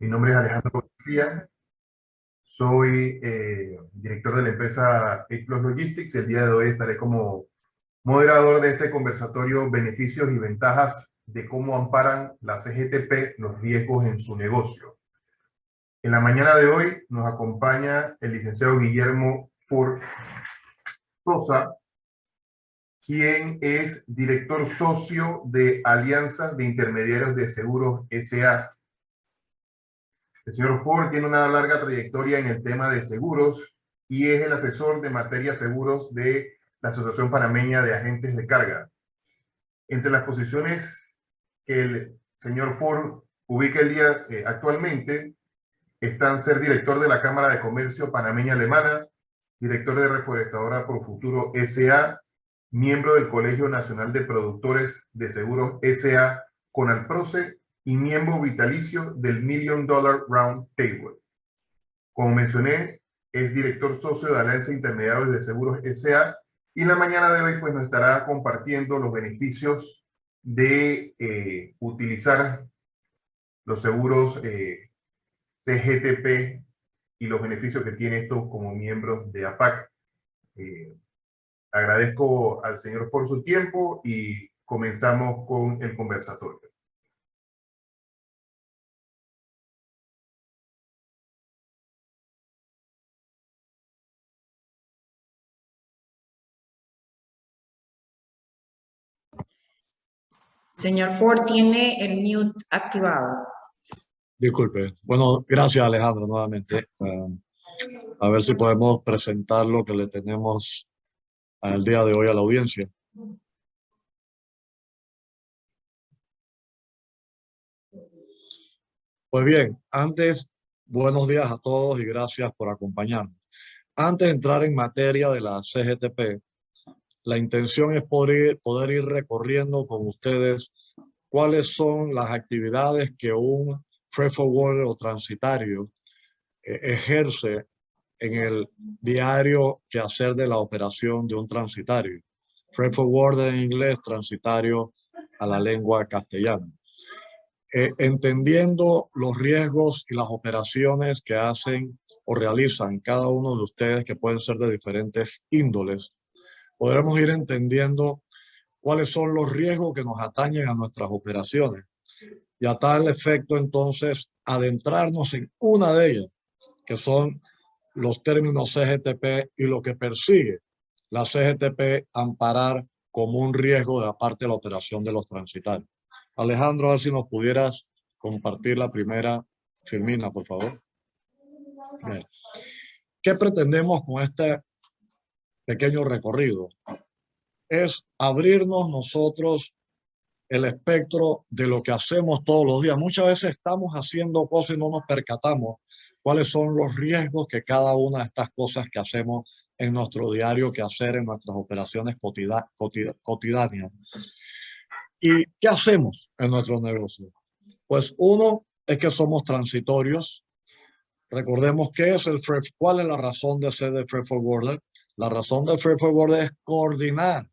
Mi nombre es Alejandro García, soy director de la empresa Eclos Logistics. El día de hoy estaré como moderador de este conversatorio Beneficios y Ventajas de cómo amparan la CGTP los riesgos en su negocio. En la mañana de hoy nos acompaña el licenciado Guillermo Ford Sosa, quien es director socio de Alianzas de Intermediarios de Seguros S.A. El señor Ford tiene una larga trayectoria en el tema de seguros y es el asesor de materia seguros de la Asociación Panameña de Agentes de Carga. Entre las posiciones que el señor Ford ubica el día actualmente están ser director de la Cámara de Comercio Panameña Alemana, director de Reforestadora Pro Futuro S.A., miembro del Colegio Nacional de Productores de Seguros S.A. Conalproce y miembro vitalicio del $1 Million Round Table. Como mencioné, es director socio de Alianza Intermediarios de Seguros S.A. y en la mañana de hoy pues nos estará compartiendo los beneficios de utilizar los seguros CGTP y los beneficios que tiene esto como miembros de APAC. Agradezco al señor por su tiempo y comenzamos con el conversatorio. Señor Ford, tiene el mute activado. Disculpe. Bueno, gracias Alejandro nuevamente. A ver si podemos presentar lo que le tenemos al día de hoy a la audiencia. Pues bien, buenos días a todos y gracias por acompañarnos. Antes de entrar en materia de la CGTP, la intención es poder ir recorriendo con ustedes cuáles son las actividades que un freight forwarder o transitario ejerce en el diario quehacer de la operación de un transitario. Freight forwarder en inglés, transitario a la lengua castellana. Entendiendo los riesgos y las operaciones que hacen o realizan cada uno de ustedes, que pueden ser de diferentes índoles, podremos ir entendiendo cuáles son los riesgos que nos atañen a nuestras operaciones. Y a tal efecto, entonces, adentrarnos en una de ellas, que son los términos CGTP y lo que persigue la CGTP amparar como un riesgo de la parte de la operación de los transitarios. Alejandro, a ver si nos pudieras compartir la primera filmina, por favor. Bien. ¿Qué pretendemos con este pequeño recorrido? Es abrirnos nosotros el espectro de lo que hacemos todos los días. Muchas veces estamos haciendo cosas y no nos percatamos cuáles son los riesgos que cada una de estas cosas que hacemos en nuestro diario quehacer, en nuestras operaciones cotidianas. ¿Y qué hacemos en nuestro negocio? Pues uno es que somos transitorios. Recordemos cuál es la razón de ser de freight forwarder. La razón del freight forwarder es coordinar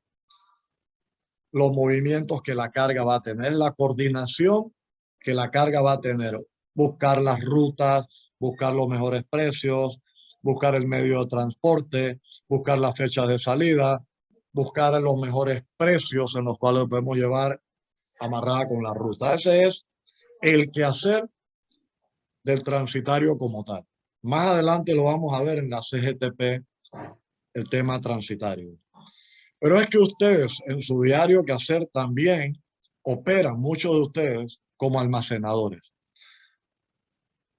los movimientos que la carga va a tener, la coordinación que la carga va a tener, buscar las rutas, buscar los mejores precios, buscar el medio de transporte, buscar las fechas de salida, buscar los mejores precios en los cuales podemos llevar amarrada con la ruta. Ese es el quehacer del transitario como tal. Más adelante lo vamos a ver en la CGTP, el tema transitario. Pero es que ustedes en su diario quehacer también operan, muchos de ustedes, como almacenadores.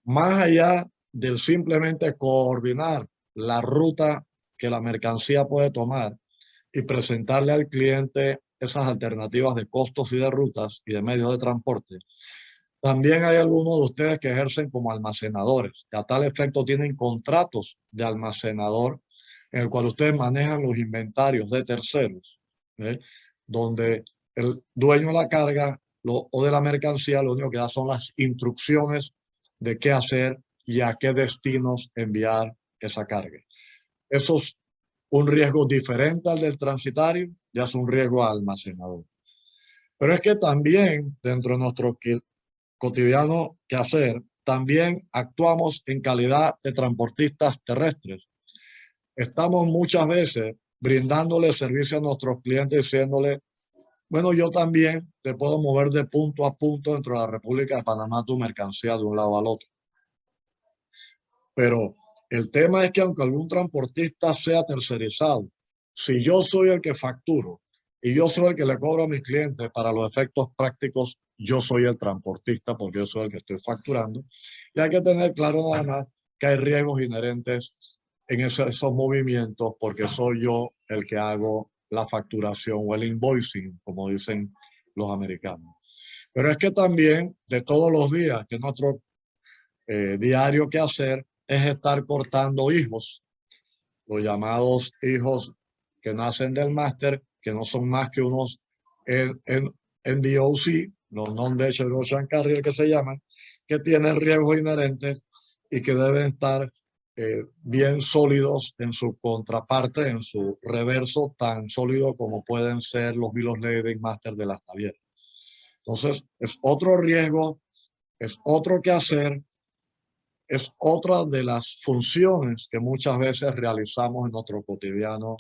Más allá del simplemente coordinar la ruta que la mercancía puede tomar y presentarle al cliente esas alternativas de costos y de rutas y de medios de transporte, también hay algunos de ustedes que ejercen como almacenadores, que a tal efecto tienen contratos de almacenador en el cual ustedes manejan los inventarios de terceros, donde el dueño de la carga o de la mercancía lo único que da son las instrucciones de qué hacer y a qué destinos enviar esa carga. Eso es un riesgo diferente al del transitario, ya es un riesgo almacenador. Pero es que también dentro de nuestro cotidiano quehacer también actuamos en calidad de transportistas terrestres. Estamos muchas veces brindándole servicio a nuestros clientes diciéndole, bueno, yo también te puedo mover de punto a punto dentro de la República de Panamá tu mercancía de un lado al otro. Pero el tema es que aunque algún transportista sea tercerizado, si yo soy el que facturo y yo soy el que le cobro a mis clientes para los efectos prácticos, yo soy el transportista porque yo soy el que estoy facturando. Y hay que tener claro nada más que hay riesgos inherentes en esos movimientos porque soy yo el que hago la facturación o el invoicing, como dicen los americanos. Pero es que también de todos los días, que es nuestro diario que hacer, es estar cortando hijos, los llamados hijos que nacen del máster, que no son más que unos NDOC, los Non-Detachable Ocean Carrier que se llaman, que tienen riesgos inherentes y que deben estar bien sólidos en su contraparte, en su reverso, tan sólido como pueden ser los Bill of Lading Master de las navieras. Entonces, es otro riesgo, es otro que hacer, es otra de las funciones que muchas veces realizamos en nuestro cotidiano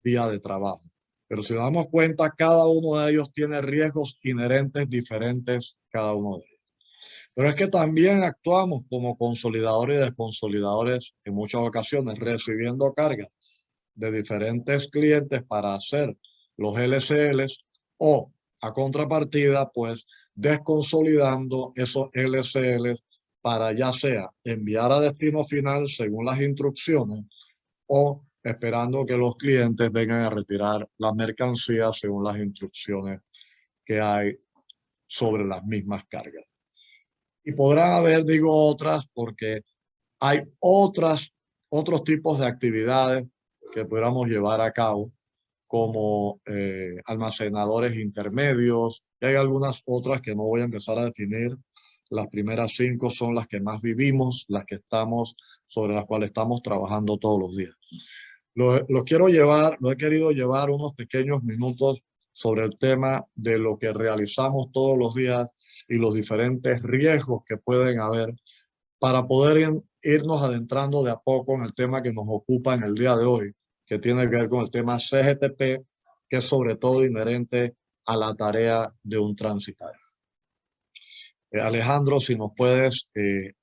día de trabajo. Pero si nos damos cuenta, cada uno de ellos tiene riesgos inherentes diferentes, cada uno de ellos. Pero es que también actuamos como consolidadores y desconsolidadores en muchas ocasiones, recibiendo cargas de diferentes clientes para hacer los LCLs o a contrapartida, pues desconsolidando esos LCLs para ya sea enviar a destino final según las instrucciones o esperando que los clientes vengan a retirar la mercancía según las instrucciones que hay sobre las mismas cargas. Y podrán haber, digo, otras porque hay otros tipos de actividades que pudiéramos llevar a cabo como almacenadores intermedios, y hay algunas otras que no voy a empezar a definir. Las primeras 5 son las que más vivimos, las que estamos, sobre las cuales estamos trabajando todos los días. Lo he querido llevar unos pequeños minutos sobre el tema de lo que realizamos todos los días y los diferentes riesgos que pueden haber para poder irnos adentrando de a poco en el tema que nos ocupa en el día de hoy, que tiene que ver con el tema CGTP, que es sobre todo inherente a la tarea de un transitario. Alejandro, si nos puedes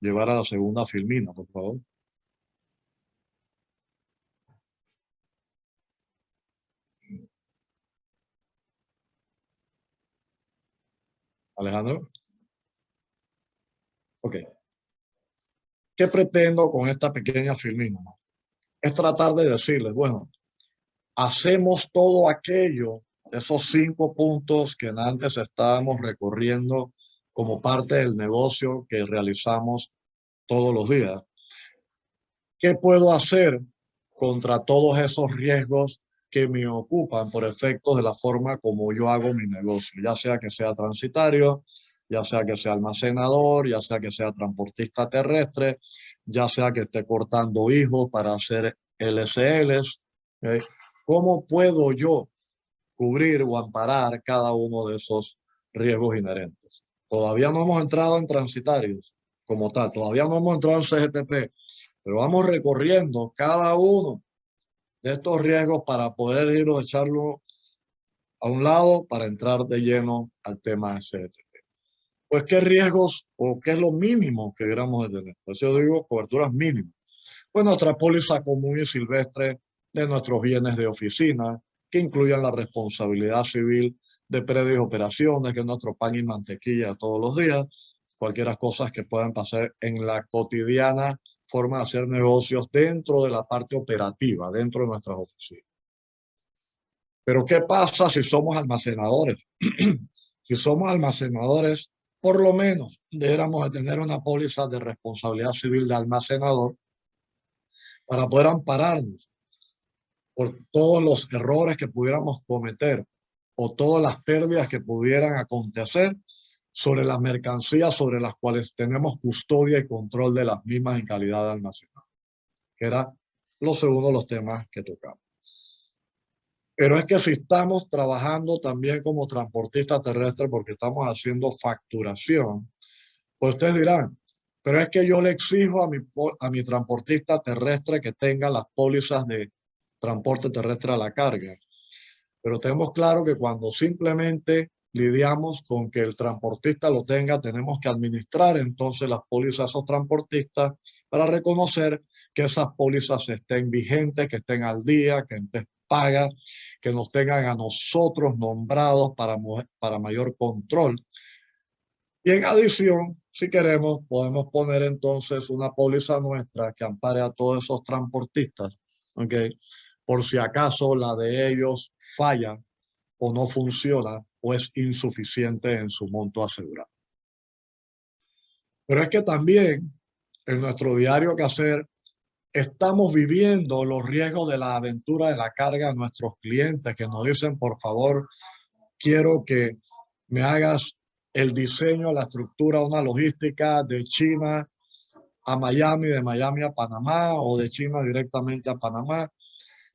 llevar a la segunda filmina, por favor. Alejandro. Ok. ¿Qué pretendo con esta pequeña filmina? Es tratar de decirles, bueno, hacemos todo aquello, esos 5 puntos que antes estábamos recorriendo como parte del negocio que realizamos todos los días. ¿Qué puedo hacer contra todos esos riesgos que me ocupan por efectos de la forma como yo hago mi negocio? Ya sea que sea transitario, ya sea que sea almacenador, ya sea que sea transportista terrestre, ya sea que esté cortando hijos para hacer LCLs. ¿Okay? ¿Cómo puedo yo cubrir o amparar cada uno de esos riesgos inherentes? Todavía no hemos entrado en transitarios como tal, todavía no hemos entrado en CGTP, pero vamos recorriendo cada uno de estos riesgos para poder ir a echarlo a un lado para entrar de lleno al tema de CGTP. Pues, ¿qué riesgos o qué es lo mínimo que deberíamos de tener? Por eso yo digo coberturas mínimas. Pues nuestra póliza común y silvestre de nuestros bienes de oficina, que incluyan la responsabilidad civil de predios y operaciones, que es nuestro pan y mantequilla todos los días, cualquier cosas que puedan pasar en la cotidiana forma de hacer negocios dentro de la parte operativa, dentro de nuestras oficinas. Pero ¿qué pasa si somos almacenadores? Si somos almacenadores, por lo menos deberíamos de tener una póliza de responsabilidad civil de almacenador para poder ampararnos por todos los errores que pudiéramos cometer o todas las pérdidas que pudieran acontecer sobre las mercancías sobre las cuales tenemos custodia y control de las mismas en calidad de almacenado, que era lo segundo de los temas que tocamos. Pero es que si estamos trabajando también como transportista terrestre porque estamos haciendo facturación, pues ustedes dirán, Pero es que yo le exijo a mi transportista terrestre que tenga las pólizas de transporte terrestre a la carga. Pero tenemos claro que cuando simplemente lidiamos con que el transportista lo tenga, tenemos que administrar entonces las pólizas a esos transportistas para reconocer que esas pólizas estén vigentes, que estén al día, que estén pagas, que nos tengan a nosotros nombrados para mayor control. Y en adición, si queremos, podemos poner entonces una póliza nuestra que ampare a todos esos transportistas, ¿ok? Por si acaso la de ellos falla o no funciona o es insuficiente en su monto asegurado. Pero es que también en nuestro diario quehacer estamos viviendo los riesgos de la aventura de la carga a nuestros clientes que nos dicen, por favor, quiero que me hagas el diseño, la estructura, una logística de China a Miami, de Miami a Panamá o de China directamente a Panamá.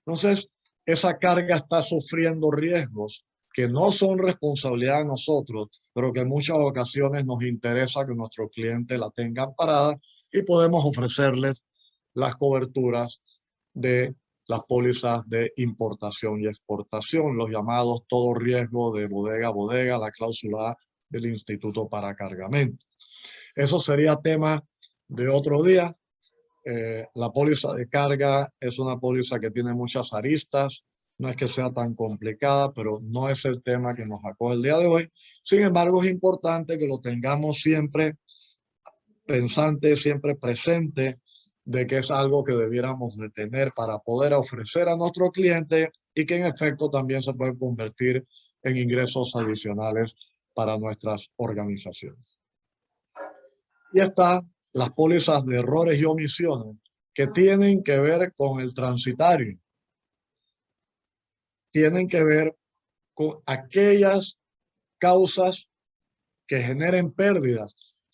Entonces, esa carga está sufriendo riesgos que no son responsabilidad de nosotros, pero que en muchas ocasiones nos interesa que nuestros clientes la tengan parada y podemos ofrecerles las coberturas de las pólizas de importación y exportación, los llamados todo riesgo de bodega a bodega, la cláusula A del Instituto para Cargamento. Eso sería tema de otro día. La póliza de carga es una póliza que tiene muchas aristas, no es que sea tan complicada, pero no es el tema que nos acoge el día de hoy. Sin embargo, es importante que lo tengamos siempre pensante, siempre presente, de que es algo que debiéramos de tener para poder ofrecer a nuestro cliente y que en efecto también se puede convertir en ingresos adicionales para nuestras organizaciones. Y está las pólizas de errores y omisiones que tienen que ver con el transitario. Tienen que ver con aquellas causas que generen pérdidas,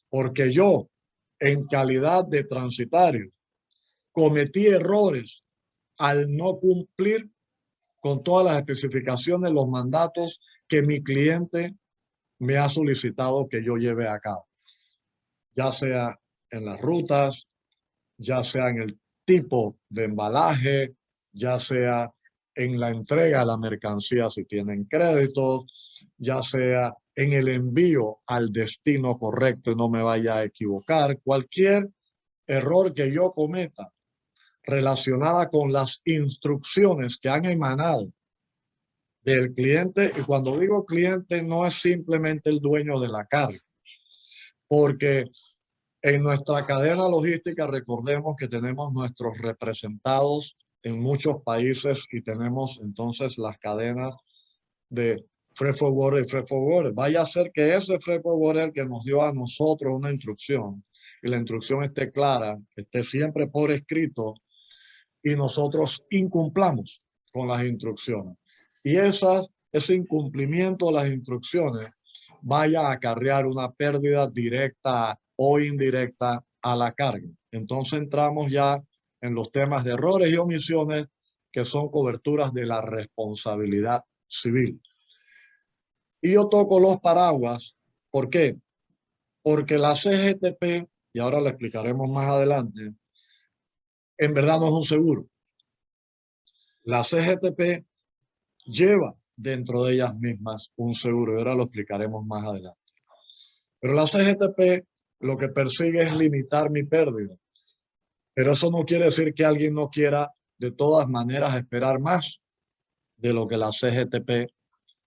porque yo, en calidad de transitario, cometí errores al no cumplir con todas las especificaciones, los mandatos que mi cliente me ha solicitado que yo lleve a cabo, ya sea en las rutas, ya sea en el tipo de embalaje, ya sea en la entrega de la mercancía si tienen créditos, ya sea en el envío al destino correcto y no me vaya a equivocar. Cualquier error que yo cometa relacionada con las instrucciones que han emanado del cliente, y cuando digo cliente no es simplemente el dueño de la carga, porque en nuestra cadena logística recordemos que tenemos nuestros representados en muchos países y tenemos entonces las cadenas de freight forwarder y freight forwarder. Vaya a ser que ese freight forwarder que nos dio a nosotros una instrucción y la instrucción esté clara, esté siempre por escrito y nosotros incumplamos con las instrucciones. Y ese incumplimiento de las instrucciones vaya a acarrear una pérdida directa o indirecta a la carga. Entonces entramos ya en los temas de errores y omisiones que son coberturas de la responsabilidad civil. Y yo toco los paraguas. ¿Por qué? Porque la CGTP, y ahora lo explicaremos más adelante, en verdad no es un seguro. La CGTP lleva dentro de ellas mismas un seguro, y ahora lo explicaremos más adelante. Pero la CGTP lo que persigue es limitar mi pérdida. Pero eso no quiere decir que alguien no quiera de todas maneras esperar más de lo que la CGTP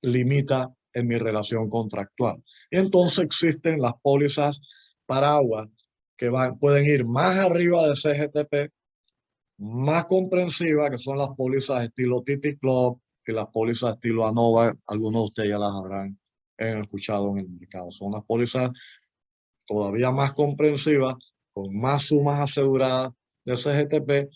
limita en mi relación contractual. Y entonces existen las pólizas paraguas que pueden ir más arriba de CGTP, más comprensivas, que son las pólizas estilo TT Club y las pólizas estilo ANOVA. Algunos de ustedes ya las habrán escuchado en el mercado. Son las pólizas todavía más comprensivas, con más sumas aseguradas de CGTP.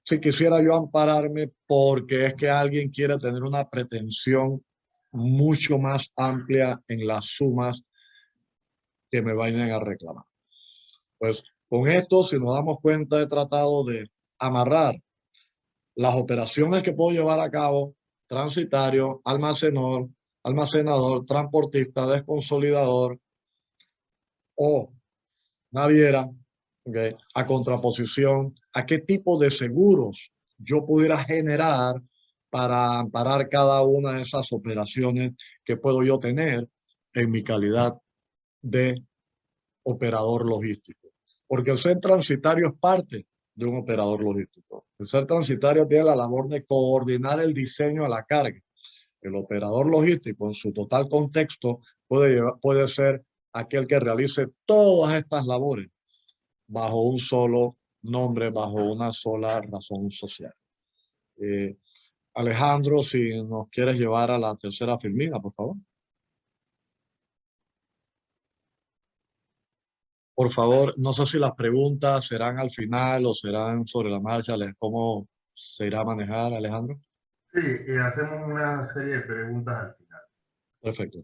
Si quisiera yo ampararme porque es que alguien quiere tener una pretensión mucho más amplia en las sumas que me vayan a reclamar. Pues con esto, si nos damos cuenta, he tratado de amarrar las operaciones que puedo llevar a cabo: transitario, almacenador, transportista, desconsolidador o naviera, ¿ok? A contraposición a qué tipo de seguros yo pudiera generar para amparar cada una de esas operaciones que puedo yo tener en mi calidad de operador logístico. Porque el ser transitario es parte de un operador logístico. El ser transitario tiene la labor de coordinar el diseño a la carga. El operador logístico en su total contexto puede ser aquel que realice todas estas labores bajo un solo nombre, bajo una sola razón social. Alejandro, si nos quieres llevar a la tercera filmina, por favor. Por favor, no sé si las preguntas serán al final o serán sobre la marcha. ¿Cómo se irá a manejar, Alejandro? Sí, hacemos una serie de preguntas al final. Perfecto.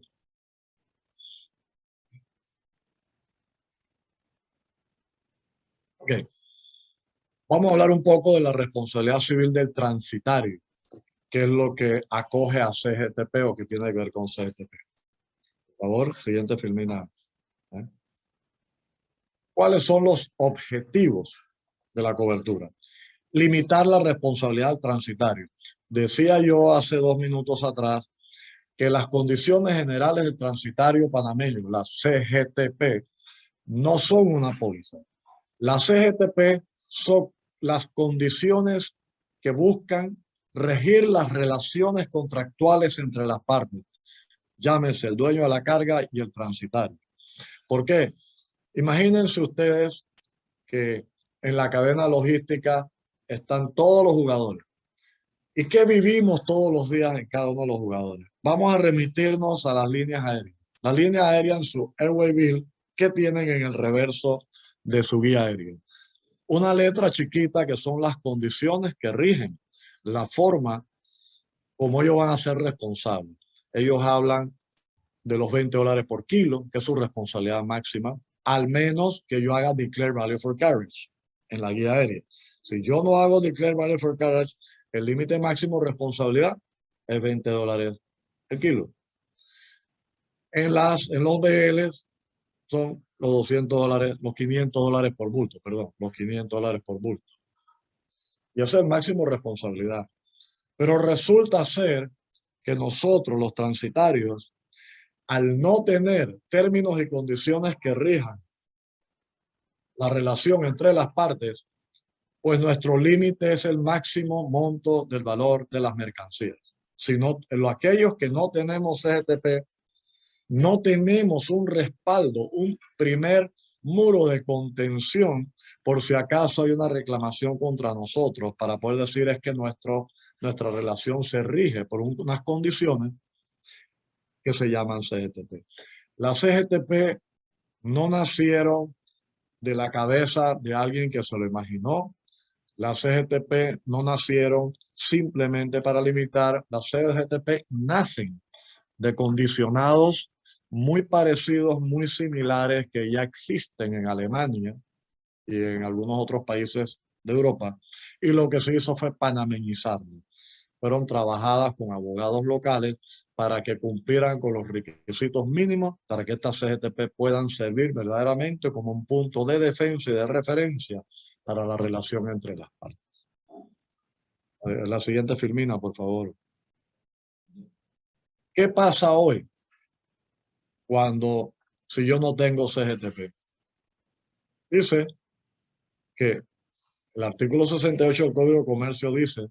Ok. Vamos a hablar un poco de la responsabilidad civil del transitario, que es lo que acoge a CGTP o que tiene que ver con CGTP. Por favor, siguiente filmina. ¿Cuáles son los objetivos de la cobertura? Limitar la responsabilidad del transitario. Decía yo hace 2 minutos atrás que las condiciones generales del transitario panameño, la CGTP, no son una póliza. La CGTP son las condiciones que buscan regir las relaciones contractuales entre las partes, llámese el dueño de la carga y el transitario. ¿Por qué? Imagínense ustedes que en la cadena logística están todos los jugadores. ¿Y qué vivimos todos los días en cada uno de los jugadores? Vamos a remitirnos a las líneas aéreas. Las líneas aéreas en su Airway Bill, ¿qué tienen en el reverso de su guía aérea? Una letra chiquita que son las condiciones que rigen la forma como ellos van a ser responsables. Ellos hablan de los $20 por kilo, que es su responsabilidad máxima, al menos que yo haga Declare Value for Carriage en la guía aérea. Si yo no hago Declare Value for Carriage, el límite máximo de responsabilidad es $20 el kilo. En los BLs son los $200, los $500 por bulto, perdón, los $500 por bulto. Y ese es el máximo de responsabilidad. Pero resulta ser que nosotros, los transitarios, al no tener términos y condiciones que rijan la relación entre las partes, pues nuestro límite es el máximo monto del valor de las mercancías. Si no, aquellos que no tenemos CGTP, no tenemos un respaldo, un primer muro de contención por si acaso hay una reclamación contra nosotros, para poder decir es que nuestra relación se rige por unas condiciones que se llaman CGTP. Las CGTP no nacieron de la cabeza de alguien que se lo imaginó. Las CGTP no nacieron simplemente para limitar. Las CGTP nacen de condicionados muy parecidos, muy similares, que ya existen en Alemania y en algunos otros países de Europa. Y lo que se hizo fue panameñizarlo. Fueron trabajadas con abogados locales para que cumplieran con los requisitos mínimos para que estas CGTP puedan servir verdaderamente como un punto de defensa y de referencia para la relación entre las partes. La siguiente filmina, por favor. ¿Qué pasa hoy si yo no tengo CGTP? Dice que el artículo 68 del Código de Comercio dice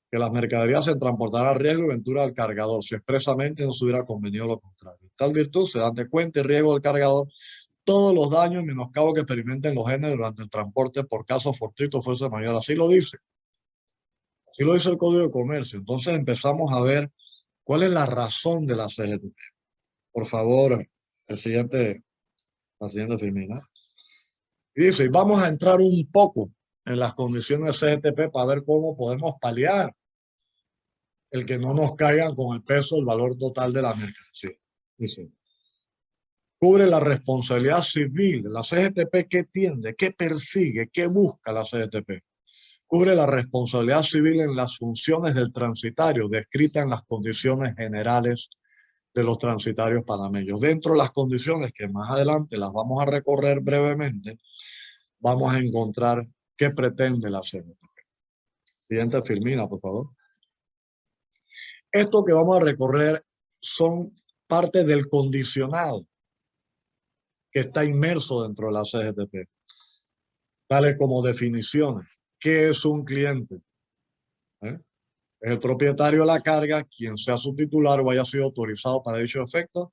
que las mercaderías se transportarán a riesgo y ventura del cargador si expresamente no se hubiera convenido lo contrario. Tal virtud se dan de cuenta y riesgo del cargador todos los daños y menoscabos que experimenten los genes durante el transporte por caso fortuito o fuerza mayor. Así lo dice. Así lo dice el Código de Comercio. Entonces empezamos a ver cuál es la razón de la CGTP. Por favor, la siguiente filmina. Y dice, vamos a entrar un poco en las condiciones de CGTP para ver cómo podemos paliar el que no nos caigan con el peso del valor total de la mercancía. Dice, cubre la responsabilidad civil. La CGTP, ¿qué tiende? ¿Qué persigue? ¿Qué busca la CGTP? Cubre la responsabilidad civil en las funciones del transitario descritas en las condiciones generales de los transitarios panameños. Dentro de las condiciones que más adelante las vamos a recorrer brevemente, vamos a encontrar qué pretende la CNTP. Siguiente filmina, por favor. Esto que vamos a recorrer son parte del condicionado que está inmerso dentro de la CGTP, tales como definiciones. ¿Qué es un cliente? Es el propietario de la carga, quien sea su titular o haya sido autorizado para dicho efecto,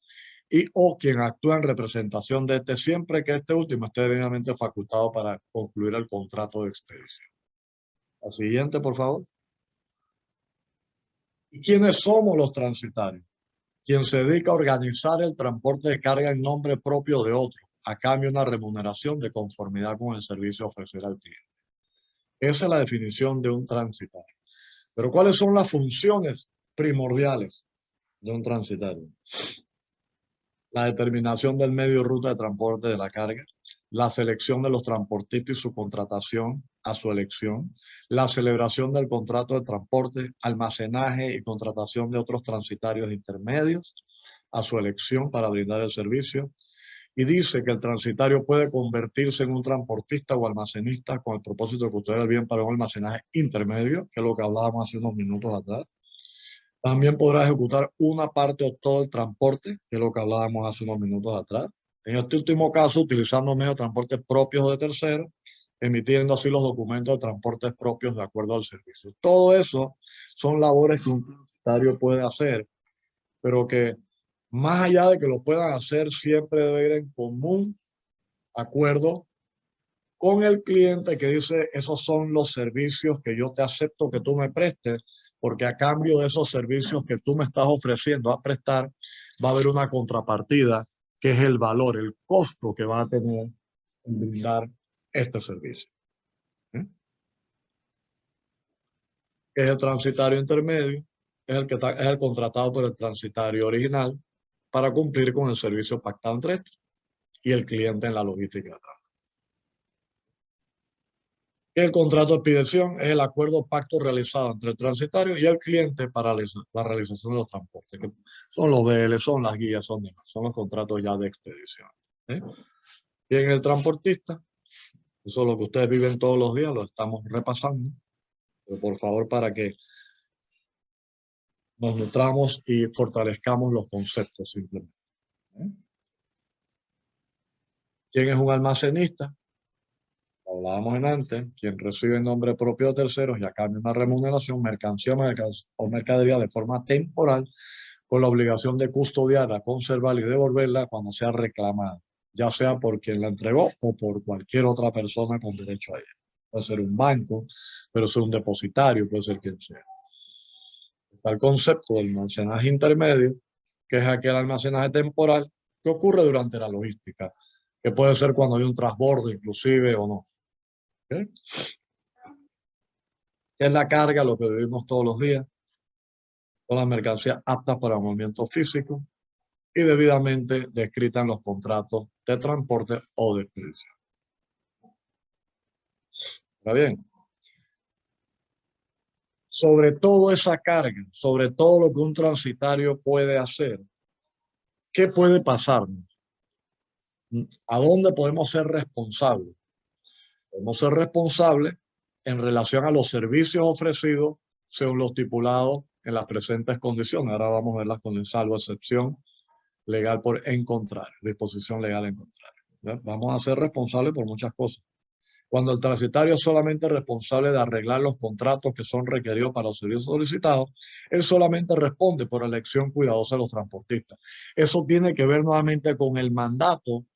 y o quien actúa en representación de este, siempre que este último esté debidamente facultado para concluir el contrato de expedición. La siguiente, por favor. ¿Y quiénes somos los transitarios? Quien se dedica a organizar el transporte de carga en nombre propio de otro, a cambio de una remuneración de conformidad con el servicio a ofrecer al cliente. Esa es la definición de un transitario. Pero ¿cuáles son las funciones primordiales de un transitario? La determinación del medio y ruta de transporte de la carga, la selección de los transportistas y su contratación a su elección, la celebración del contrato de transporte, almacenaje y contratación de otros transitarios intermedios a su elección para brindar el servicio. Y dice que el transitario puede convertirse en un transportista o almacenista con el propósito de custodiar el bien para un almacenaje intermedio, que es lo que hablábamos hace unos minutos atrás. También podrá ejecutar una parte o todo el transporte, que es lo que hablábamos hace unos minutos atrás. En este último caso, utilizando medios de transporte propios o de terceros, emitiendo así los documentos de transportes propios de acuerdo al servicio. Todo eso son labores que un transitario puede hacer, pero que más allá de que lo puedan hacer, siempre debe ir en común acuerdo con el cliente que dice, esos son los servicios que yo te acepto que tú me prestes, porque a cambio de esos servicios que tú me estás ofreciendo a prestar, va a haber una contrapartida, que es el valor, el costo que va a tener en brindar este servicio. ¿Qué es el transitario intermedio? Es el contratado por el transitario original para cumplir con el servicio pactado entre este y el cliente en la logística. El contrato de expedición es el acuerdo pacto realizado entre el transitario y el cliente para la realización de los transportes, que son los BL, son las guías, son los contratos ya de expedición. Y en el transportista, eso es lo que ustedes viven todos los días, lo estamos repasando, pero por favor, para que nos nutramos y fortalezcamos los conceptos simplemente. ¿Quién es un almacenista? Hablábamos en antes, quien recibe en nombre propio de terceros y a cambio de una remuneración, mercancía o mercadería de forma temporal, con la obligación de custodiarla, conservarla y devolverla cuando sea reclamada, ya sea por quien la entregó o por cualquier otra persona con derecho a ella. Puede ser un banco, puede ser un depositario, puede ser quien sea. Está el concepto del almacenaje intermedio, que es aquel almacenaje temporal que ocurre durante la logística, que puede ser cuando hay un transbordo inclusive o no. ¿Okay? Es la carga, lo que vivimos todos los días, con las mercancías aptas para movimiento físico y debidamente descritas en los contratos de transporte o de expedición. ¿Está bien? Sobre todo esa carga, sobre todo lo que un transitario puede hacer, ¿qué puede pasarnos? ¿A dónde podemos ser responsables? Podemos ser responsables en relación a los servicios ofrecidos según lo estipulado en las presentes condiciones. Ahora vamos a verlas con el salvo excepción legal por en contrario, disposición legal en contrario. ¿Ya? Vamos a ser responsables por muchas cosas. Cuando el transitario es solamente responsable de arreglar los contratos que son requeridos para los servicios solicitados, él solamente responde por elección cuidadosa de los transportistas. Eso tiene que ver nuevamente con el mandato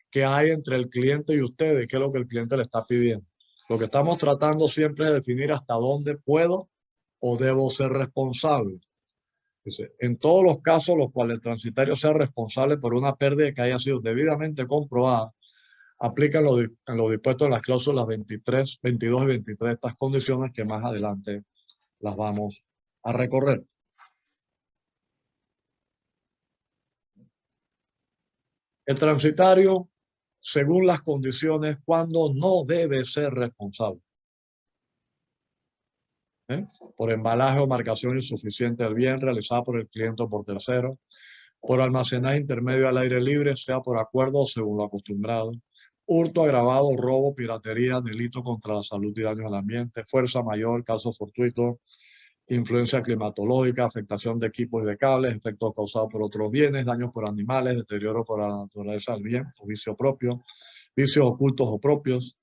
que hay entre el cliente y ustedes, qué es lo que el cliente le está pidiendo. Lo que estamos tratando siempre es definir hasta dónde puedo o debo ser responsable. Dice, en todos los casos los cuales el transitario sea responsable por una pérdida que haya sido debidamente comprobada, aplican lo dispuesto en las cláusulas 23, 22 y 23 de estas condiciones que más adelante las vamos a recorrer. El transitario, según las condiciones, cuando no debe ser responsable. Por embalaje o marcación insuficiente del bien realizada por el cliente o por tercero, por almacenaje intermedio al aire libre, sea por acuerdo o según lo acostumbrado, hurto agravado, robo, piratería, delito contra la salud y daño al ambiente, fuerza mayor, caso fortuito, influencia climatológica, afectación de equipos y de cables, efectos causados por otros bienes, daños por animales, deterioro por la naturaleza del bien o vicio propio, vicios ocultos o propios,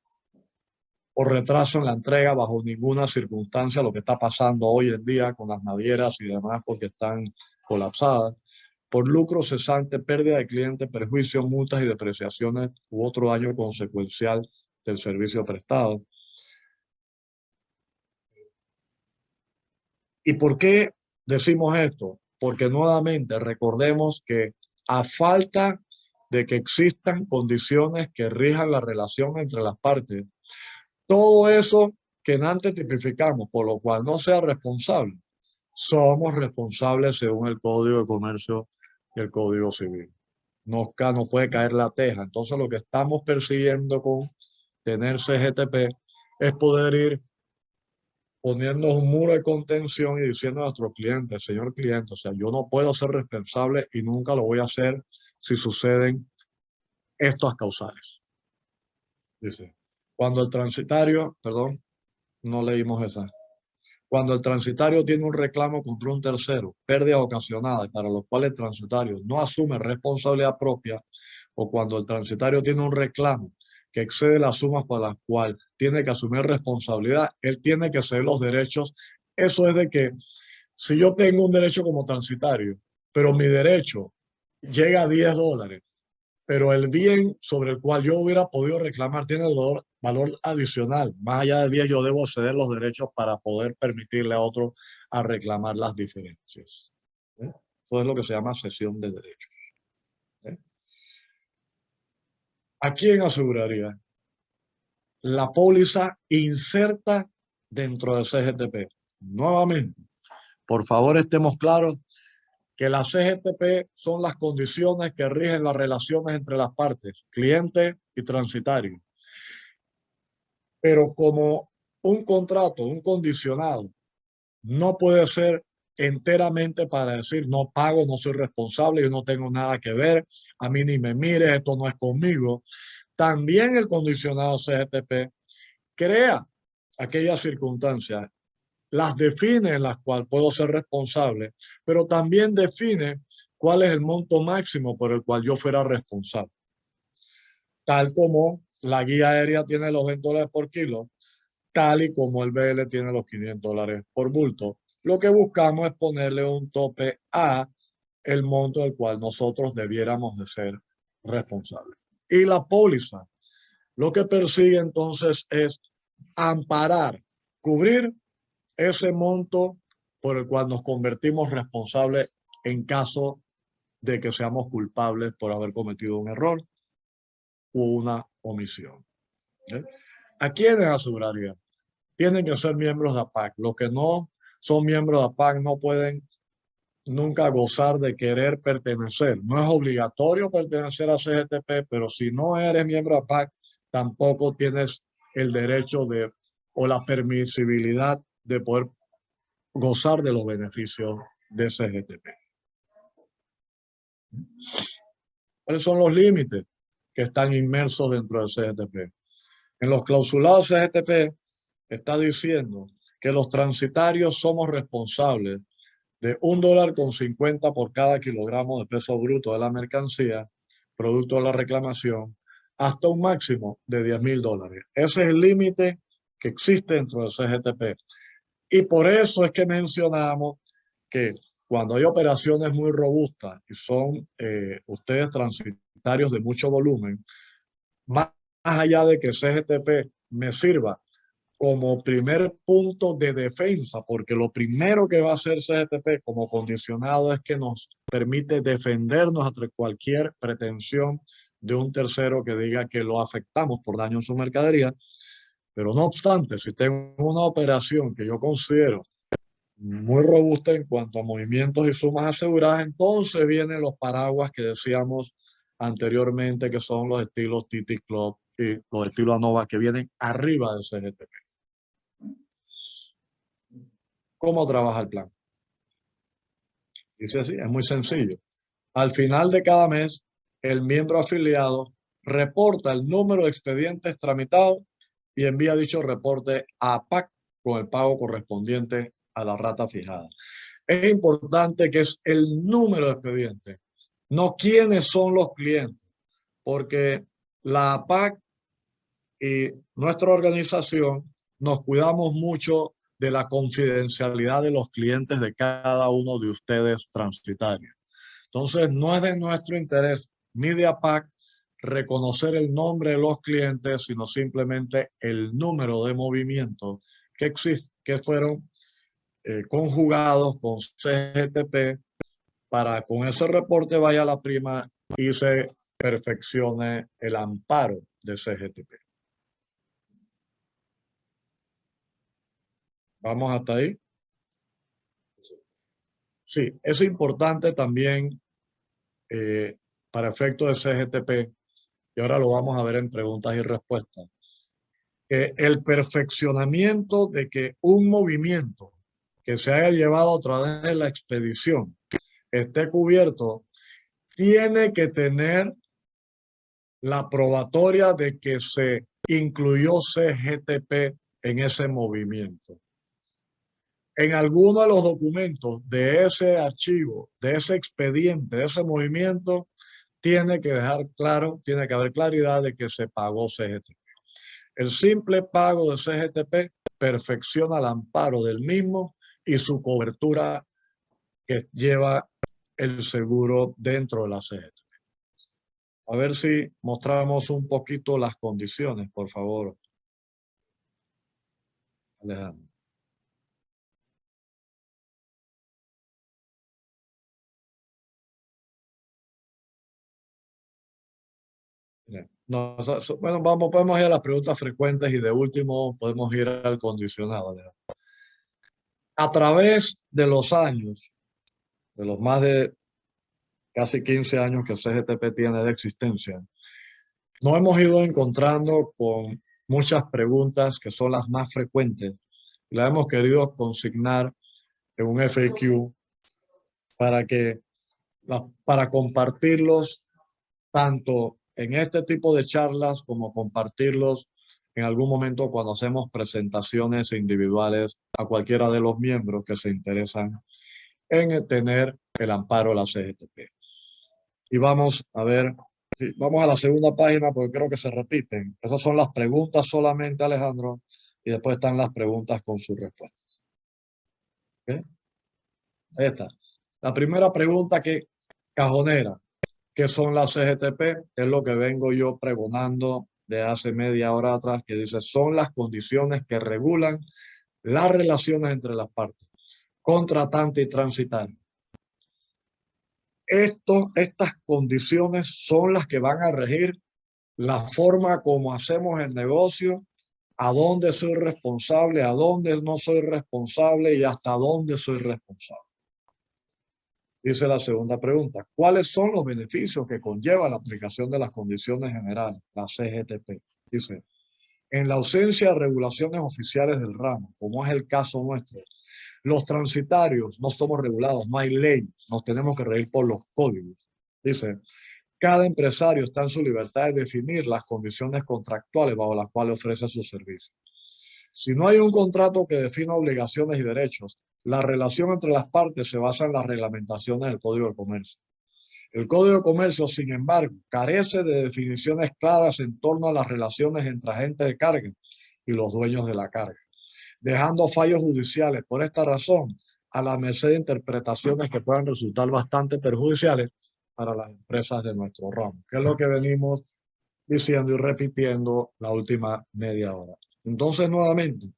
o retraso en la entrega bajo ninguna circunstancia, lo que está pasando hoy en día con las navieras y demás porque están colapsadas, por lucro cesante, pérdida de cliente, perjuicio, multas y depreciaciones u otro daño consecuencial del servicio prestado. ¿Y por qué decimos esto? Porque nuevamente recordemos que a falta de que existan condiciones que rijan la relación entre las partes, todo eso que antes tipificamos, por lo cual no sea responsable, somos responsables según el Código de Comercio y el Código Civil. Nos puede caer la teja. Entonces lo que estamos persiguiendo con tener CGTP es poder ir poniendo un muro de contención y diciendo a nuestro cliente, señor cliente, o sea, yo no puedo ser responsable y nunca lo voy a hacer si suceden estos causales. Dice, cuando el transitario, perdón, no leímos esa. Cuando el transitario tiene un reclamo contra un tercero, pérdida ocasionada para los cuales el transitario no asume responsabilidad propia, o cuando el transitario tiene un reclamo que excede las sumas por las cuales tiene que asumir responsabilidad, él tiene que ceder los derechos. Eso es de que si yo tengo un derecho como transitario, pero mi derecho llega a $10, pero el bien sobre el cual yo hubiera podido reclamar tiene valor adicional. Más allá de 10, yo debo ceder los derechos para poder permitirle a otro a reclamar las diferencias. Eso es lo que se llama cesión de derechos. ¿A quién aseguraría? La póliza inserta dentro de CGTP. Nuevamente, por favor estemos claros que las CGTP son las condiciones que rigen las relaciones entre las partes, cliente y transitario. Pero como un contrato, un condicionado, no puede ser enteramente para decir no pago, no soy responsable, yo no tengo nada que ver, a mí ni me mires, esto no es conmigo. También el condicionado CGTP crea aquellas circunstancias, las define en las cuales puedo ser responsable, pero también define cuál es el monto máximo por el cual yo fuera responsable. Tal como la guía aérea tiene los $20 por kilo, tal y como el BL tiene los $500 por bulto. Lo que buscamos es ponerle un tope a el monto del cual nosotros debiéramos de ser responsables. Y la póliza lo que persigue entonces es amparar, cubrir ese monto por el cual nos convertimos responsables en caso de que seamos culpables por haber cometido un error u una omisión. ¿A quiénes aseguraría? Tienen que ser miembros de APAC. Los que no son miembros de APAC no pueden nunca gozar de querer pertenecer. No es obligatorio pertenecer a CGTP, pero si no eres miembro de APAC, tampoco tienes el derecho de o la permisibilidad de poder gozar de los beneficios de CGTP. ¿Cuáles son los límites que están inmersos dentro de CGTP? En los clausulados CGTP está diciendo que los transitarios somos responsables de $1.50 por cada kilogramo de peso bruto de la mercancía, producto de la reclamación, hasta un máximo de $10,000. Ese es el límite que existe dentro del CGTP. Y por eso es que mencionamos que cuando hay operaciones muy robustas y son ustedes transitarios de mucho volumen, más allá de que CGTP me sirva como primer punto de defensa, porque lo primero que va a hacer CGTP como condicionado es que nos permite defendernos ante cualquier pretensión de un tercero que diga que lo afectamos por daño en su mercadería. Pero no obstante, si tengo una operación que yo considero muy robusta en cuanto a movimientos y sumas aseguradas, entonces vienen los paraguas que decíamos anteriormente, que son los estilos TT Club y los estilos ANOVA, que vienen arriba del CGTP. ¿Cómo trabaja el plan? Dice así, es muy sencillo. Al final de cada mes, el miembro afiliado reporta el número de expedientes tramitados y envía dicho reporte a APAC con el pago correspondiente a la rata fijada. Es importante que es el número de expedientes, no quiénes son los clientes, porque la APAC y nuestra organización nos cuidamos mucho de la confidencialidad de los clientes de cada uno de ustedes transitarios. Entonces, no es de nuestro interés ni de APAC reconocer el nombre de los clientes, sino simplemente el número de movimientos que existen, que fueron conjugados con CGTP para con ese reporte vaya a la prima y se perfeccione el amparo de CGTP. ¿Vamos hasta ahí? Sí, es importante también para efectos de CGTP, y ahora lo vamos a ver en preguntas y respuestas, que el perfeccionamiento de que un movimiento que se haya llevado a través de la expedición esté cubierto, tiene que tener la probatoria de que se incluyó CGTP en ese movimiento. En alguno de los documentos de ese archivo, de ese expediente, de ese movimiento, tiene que dejar claro, tiene que haber claridad de que se pagó CGTP. El simple pago de CGTP perfecciona el amparo del mismo y su cobertura que lleva el seguro dentro de la CGTP. A ver si mostramos un poquito las condiciones, por favor, Alejandro. No, bueno, podemos ir a las preguntas frecuentes y de último podemos ir al condicionado. A través de los años, de los más de casi 15 años que CGTP tiene de existencia, nos hemos ido encontrando con muchas preguntas que son las más frecuentes. Las hemos querido consignar en un FAQ para compartirlos tanto en este tipo de charlas como compartirlos en algún momento cuando hacemos presentaciones individuales a cualquiera de los miembros que se interesan en tener el amparo de la CGTP. Y vamos a ver, sí, vamos a la segunda página porque creo que se repiten. Esas son las preguntas solamente, Alejandro, y después están las preguntas con sus respuestas. ¿Okay? Esta. La primera pregunta cajonera. ¿Qué son las CGTP? Es lo que vengo yo pregonando de hace media hora atrás, que dice, son las condiciones que regulan las relaciones entre las partes, contratante y transitario. Estas condiciones son las que van a regir la forma como hacemos el negocio, a dónde soy responsable, a dónde no soy responsable y hasta dónde soy responsable. Dice la segunda pregunta, ¿cuáles son los beneficios que conlleva la aplicación de las condiciones generales, la CGTP? Dice, en la ausencia de regulaciones oficiales del ramo, como es el caso nuestro, los transitarios no somos regulados, no hay ley, nos tenemos que regir por los códigos. Dice, cada empresario está en su libertad de definir las condiciones contractuales bajo las cuales ofrece sus servicios. Si no hay un contrato que defina obligaciones y derechos, la relación entre las partes se basa en las reglamentaciones del Código de Comercio. El Código de Comercio, sin embargo, carece de definiciones claras en torno a las relaciones entre agentes de carga y los dueños de la carga, dejando fallos judiciales por esta razón a la merced de interpretaciones que puedan resultar bastante perjudiciales para las empresas de nuestro ramo, que es lo que venimos diciendo y repitiendo la última media hora. Entonces, nuevamente,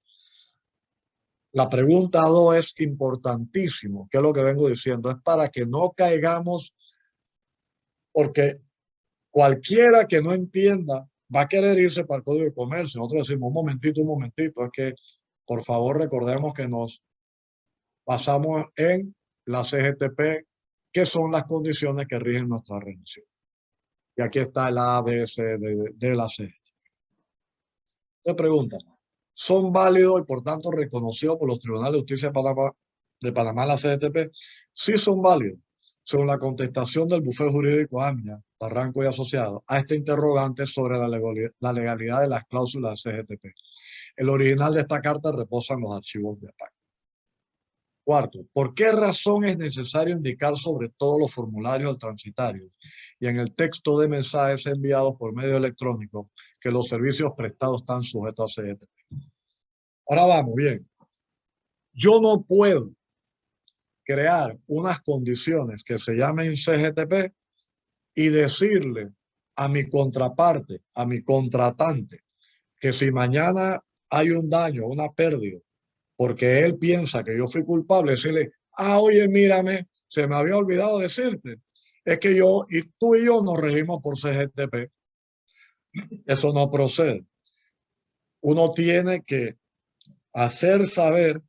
la pregunta 2 es importantísimo, que es lo que vengo diciendo, es para que no caigamos, porque cualquiera que no entienda va a querer irse para el Código de Comercio. Nosotros decimos, un momentito, es que por favor recordemos que nos basamos en la CGTP, que son las condiciones que rigen nuestra relación. Y aquí está el ABC de la CGTP. Te preguntan, ¿son válidos y por tanto reconocidos por los tribunales de justicia de Panamá la CGTP? Sí son válidos. según la contestación del bufete jurídico AMIA, Barranco y Asociados, a este interrogante sobre la legalidad de las cláusulas del CGTP. El original de esta carta reposa en los archivos de APAC. Cuarto, ¿por qué razón es necesario indicar sobre todos los formularios del transitario y en el texto de mensajes enviados por medio electrónico que los servicios prestados están sujetos a CGTP? Ahora vamos, bien. Yo no puedo crear unas condiciones que se llamen CGTP y decirle a mi contraparte, a mi contratante, que si mañana hay un daño, una pérdida, porque él piensa que yo fui culpable, decirle, oye, mírame, se me había olvidado decirte, es que yo y tú y yo nos regimos por CGTP. Eso no procede. Uno tiene que hacer saber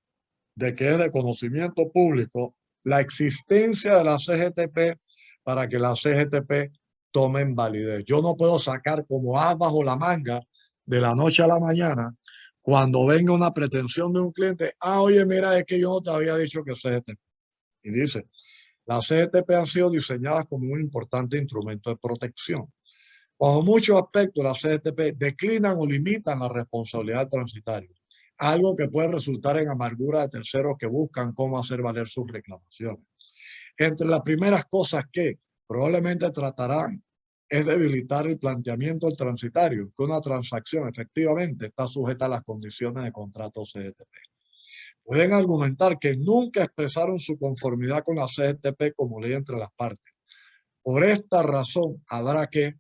de que es de conocimiento público la existencia de la CGTP para que la CGTP tomen validez. Yo no puedo sacar como as bajo la manga de la noche a la mañana cuando venga una pretensión de un cliente. Oye, mira, es que yo no te había dicho que CGTP. Y dice, las CGTP han sido diseñadas como un importante instrumento de protección. Bajo muchos aspectos, las CGTP declinan o limitan la responsabilidad del transitario, algo que puede resultar en amargura de terceros que buscan cómo hacer valer sus reclamaciones. Entre las primeras cosas que probablemente tratarán es debilitar el planteamiento del transitario, que una transacción efectivamente está sujeta a las condiciones de contrato CGTP. Pueden argumentar que nunca expresaron su conformidad con la CGTP como ley entre las partes. Por esta razón, habrá que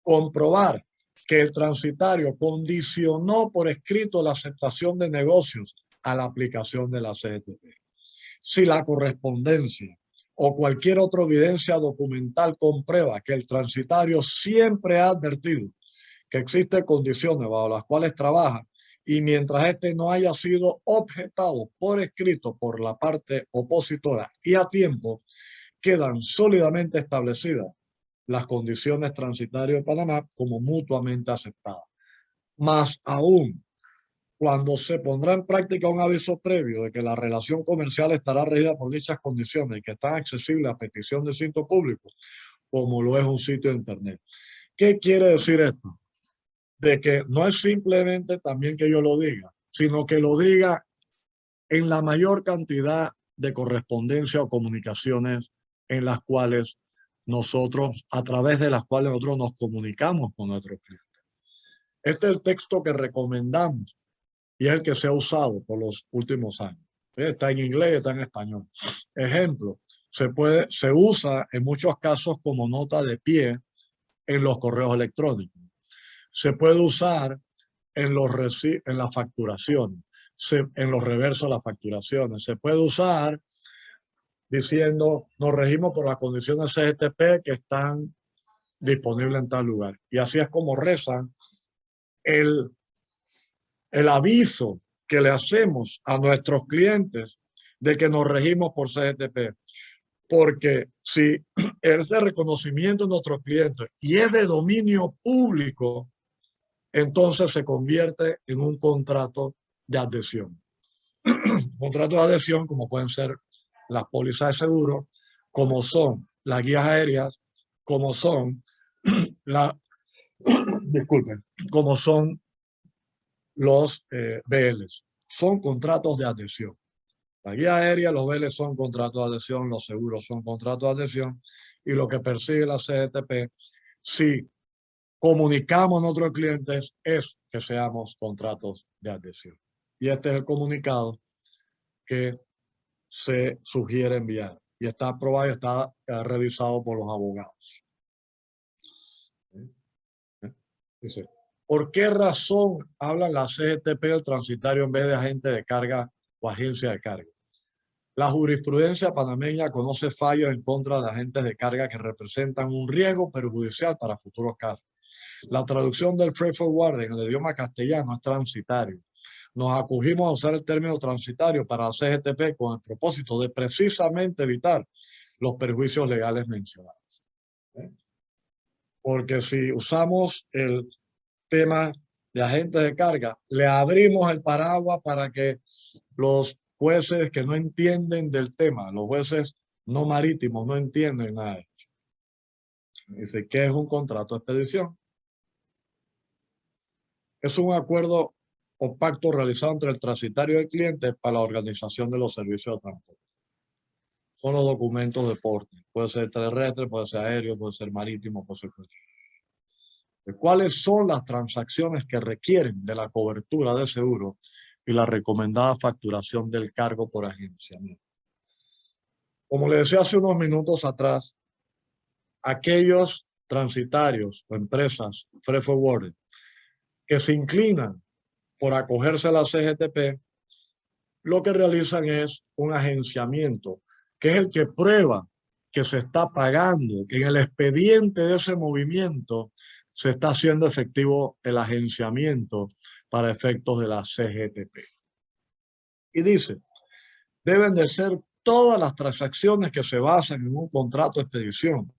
comprobar que el transitario condicionó por escrito la aceptación de negocios a la aplicación de la CGTP. Si la correspondencia o cualquier otra evidencia documental comprueba que el transitario siempre ha advertido que existen condiciones bajo las cuales trabaja y mientras este no haya sido objetado por escrito por la parte opositora y a tiempo, quedan sólidamente establecidas las condiciones transitarias de Panamá como mutuamente aceptadas. Más aún, cuando se pondrá en práctica un aviso previo de que la relación comercial estará regida por dichas condiciones y que están accesibles a petición de sitio público, como lo es un sitio de internet. ¿Qué quiere decir esto? De que no es simplemente también que yo lo diga, sino que lo diga en la mayor cantidad de correspondencia o comunicaciones en las cuales nosotros, a través de las cuales nosotros nos comunicamos con nuestros clientes. Este es el texto que recomendamos y es el que se ha usado por los últimos años. Está en inglés, está en español. Ejemplo, se usa en muchos casos como nota de pie en los correos electrónicos. Se puede usar en las facturaciones, en los reversos de las facturaciones. Se puede usar diciendo, nos regimos por las condiciones CGTP que están disponibles en tal lugar. Y así es como rezan el aviso que le hacemos a nuestros clientes de que nos regimos por CGTP. Porque si es de reconocimiento de nuestros clientes y es de dominio público, entonces se convierte en un contrato de adhesión. Contratos de adhesión como pueden ser las pólizas de seguro, como son las guías aéreas, como son como son los BLs. Son contratos de adhesión. La guía aérea, los BL son contratos de adhesión, los seguros son contratos de adhesión y lo que persigue la CGTP, si comunicamos a nuestros clientes, es que seamos contratos de adhesión. Y este es el comunicado que se sugiere enviar y está aprobado y está revisado por los abogados. Dice, ¿por qué razón habla la CGTP del transitario en vez de agente de carga o agencia de carga? La jurisprudencia panameña conoce fallos en contra de agentes de carga que representan un riesgo perjudicial para futuros casos. La traducción del freight forwarding en el idioma castellano es transitario. Nos acogimos a usar el término transitario para la CGTP con el propósito de precisamente evitar los perjuicios legales mencionados. Porque si usamos el tema de agentes de carga, le abrimos el paraguas para que los jueces que no entienden del tema, los jueces no marítimos, no entienden nada de esto. Dice, ¿qué es un contrato de expedición? Es un acuerdo o pacto realizado entre el transitario y el cliente para la organización de los servicios de transporte. Son los documentos de porte. Puede ser terrestre, puede ser aéreo, puede ser marítimo, puede ser cualquier. ¿Cuáles son las transacciones que requieren de la cobertura de seguro y la recomendada facturación del cargo por agenciamiento? Como le decía hace unos minutos atrás, aquellos transitarios o empresas freight forwarder que se inclinan por acogerse a la CGTP, lo que realizan es un agenciamiento, que es el que prueba que se está pagando, que en el expediente de ese movimiento se está haciendo efectivo el agenciamiento para efectos de la CGTP. Y dice, deben de ser todas las transacciones que se basan en un contrato de expedición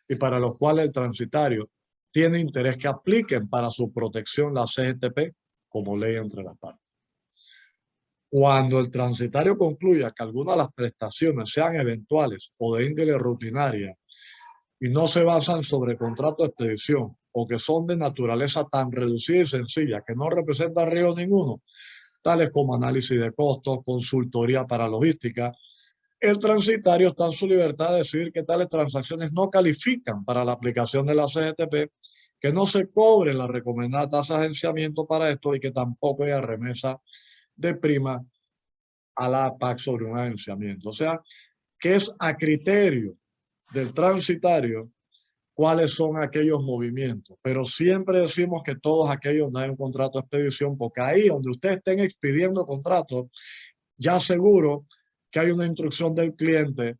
y para los cuales el transitario tiene interés que apliquen para su protección la CGTP como ley entre las partes. Cuando el transitario concluya que algunas de las prestaciones sean eventuales o de índole rutinaria y no se basan sobre contrato de expedición o que son de naturaleza tan reducida y sencilla que no representan riesgo ninguno, tales como análisis de costos, consultoría para logística, el transitario está en su libertad de decir que tales transacciones no califican para la aplicación de la CGTP, que no se cobre la recomendada tasa de agenciamiento para esto y que tampoco haya remesa de prima a la APAC sobre un agenciamiento. O sea, que es a criterio del transitario cuáles son aquellos movimientos. Pero siempre decimos que todos aquellos no hay un contrato de expedición, porque ahí donde ustedes estén expidiendo contratos, ya seguro que hay una instrucción del cliente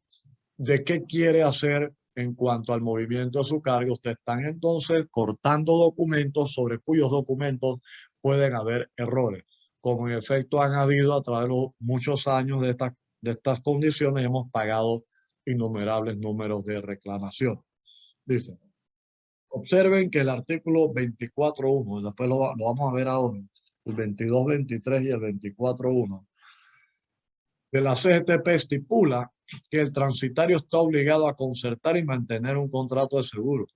de qué quiere hacer en cuanto al movimiento de su carga. Ustedes están entonces cortando documentos sobre cuyos documentos pueden haber errores. Como en efecto han habido a través de los muchos años de estas condiciones, hemos pagado innumerables números de reclamación. Dice, observen que el artículo 24.1, después lo vamos a ver ahora, el 22.23 y el 24.1, de la CGTP estipula que el transitario está obligado a concertar y mantener un contrato de seguro,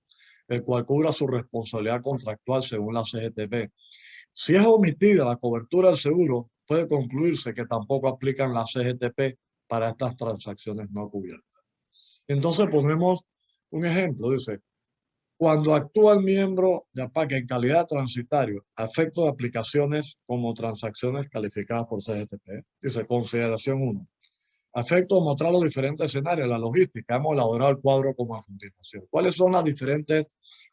el cual cubra su responsabilidad contractual según la CGTP. Si es omitida la cobertura del seguro, puede concluirse que tampoco aplican la CGTP para estas transacciones no cubiertas. Entonces ponemos un ejemplo, dice, cuando actúa el miembro de APAC en calidad de transitario a efecto de aplicaciones como transacciones calificadas por CGTP, dice consideración 1. A efecto de mostrar los diferentes escenarios de la logística, hemos elaborado el cuadro como a continuación. ¿Cuáles son las diferentes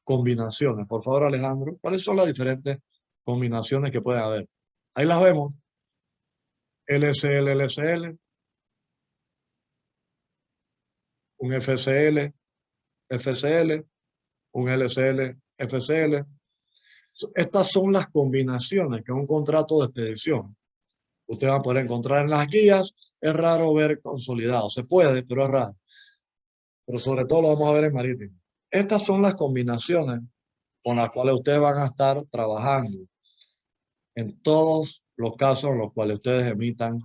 combinaciones? Por favor, Alejandro, ¿cuáles son las diferentes combinaciones que pueden haber? Ahí las vemos. LSL, LSL, un FCL, FCL, un LCL, FCL. Estas son las combinaciones que un contrato de expedición usted va a poder encontrar en las guías. Es raro ver consolidado, se puede, pero es raro. Pero sobre todo lo vamos a ver en marítimo. Estas son las combinaciones con las cuales ustedes van a estar trabajando en todos los casos en los cuales ustedes emitan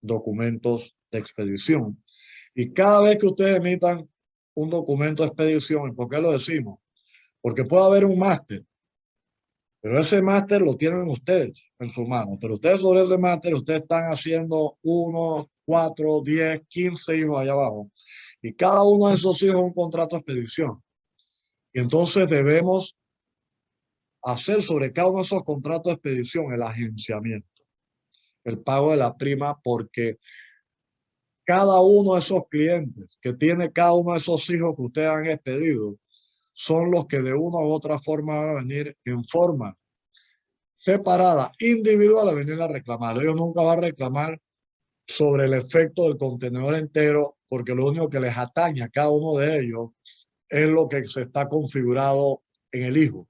documentos de expedición. Y cada vez que ustedes emitan un documento de expedición, ¿y por qué lo decimos? Porque puede haber un máster, pero ese máster lo tienen ustedes en su mano. Pero ustedes sobre ese máster, ustedes están haciendo 1, 4, 10, 15 hijos allá abajo. Y cada uno de esos hijos es un contrato de expedición. Y entonces debemos hacer sobre cada uno de esos contratos de expedición el agenciamiento, el pago de la prima, porque cada uno de esos clientes que tiene cada uno de esos hijos que ustedes han expedido son los que de una u otra forma van a venir en forma separada, individual, a venir a reclamar. Ellos nunca van a reclamar sobre el efecto del contenedor entero, porque lo único que les atañe a cada uno de ellos es lo que se está configurado en el hijo,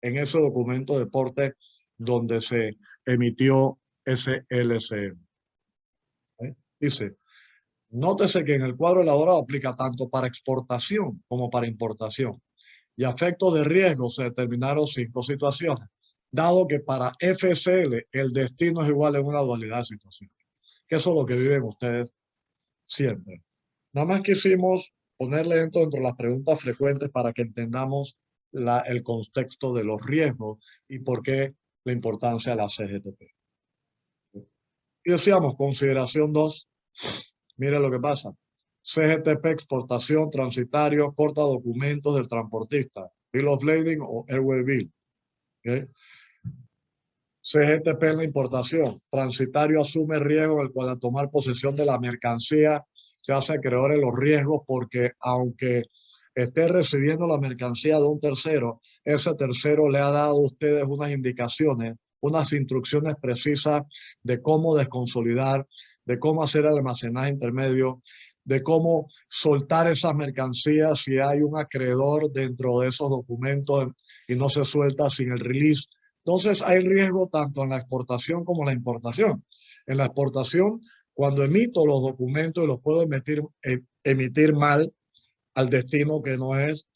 en ese documento de porte donde se emitió ese LCM. Dice, nótese que en el cuadro elaborado aplica tanto para exportación como para importación. Y a efectos de riesgo se determinaron 5 situaciones. dado que para FCL el destino es igual en una dualidad de situaciones. Que eso es lo que viven ustedes siempre. Nada más quisimos ponerle dentro de las preguntas frecuentes para que entendamos el contexto de los riesgos y por qué la importancia de la CGTP. Y decíamos, consideración 2, mire lo que pasa. CGTP, exportación, transitario, corta documentos del transportista, Bill of Lading o Airway Bill. ¿Okay? CGTP en la importación, transitario asume riesgo el cual al tomar posesión de la mercancía se hace acreedor de los riesgos porque aunque esté recibiendo la mercancía de un tercero, ese tercero le ha dado a ustedes unas indicaciones, unas instrucciones precisas de cómo desconsolidar, de cómo hacer el almacenaje intermedio, de cómo soltar esas mercancías si hay un acreedor dentro de esos documentos y no se suelta sin el release. Entonces hay riesgo tanto en la exportación como en la importación. En la exportación, cuando emito los documentos y los puedo emitir mal al destino que no es,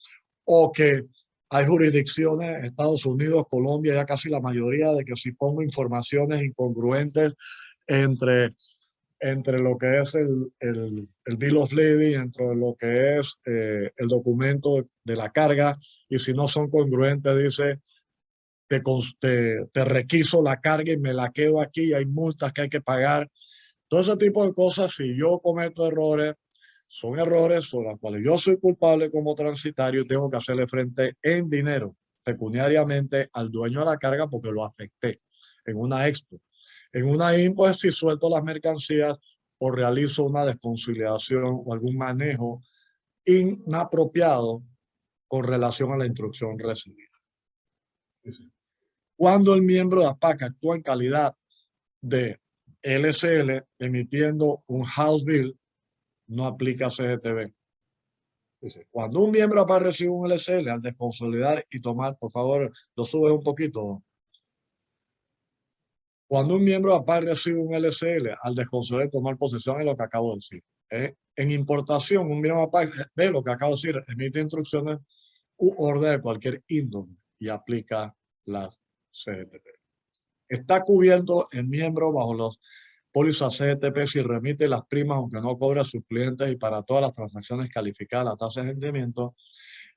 o que hay jurisdicciones, Estados Unidos, Colombia, ya casi la mayoría, de que si pongo informaciones incongruentes entre lo que es el Bill of Lading, entre lo que es el documento de la carga, y si no son congruentes, dice, te requiso la carga y me la quedo aquí, y hay multas que hay que pagar. Todo ese tipo de cosas, si yo cometo errores, son errores sobre los cuales yo soy culpable como transitario y tengo que hacerle frente en dinero, pecuniariamente, al dueño de la carga porque lo afecté en una expo. En una IMPO, si suelto las mercancías o realizo una desconciliación o algún manejo inapropiado con relación a la instrucción recibida. Cuando el miembro de APAC actúa en calidad de LSL emitiendo un house bill, no aplica CGTB. Cuando un miembro de APAC recibe un LSL al desconsolidar y tomar, por favor, lo subes un poquito. Cuando un miembro de APAC recibe un LSL al desconsolidar y tomar posesión, es lo que acabo de decir. En importación, un miembro de APAC, ve lo que acabo de decir, emite instrucciones u orden de cualquier índole y aplica las CGTP. Está cubierto el miembro bajo los pólizas CGTP si remite las primas aunque no cobre a sus clientes y para todas las transacciones calificadas la tasa de vencimiento.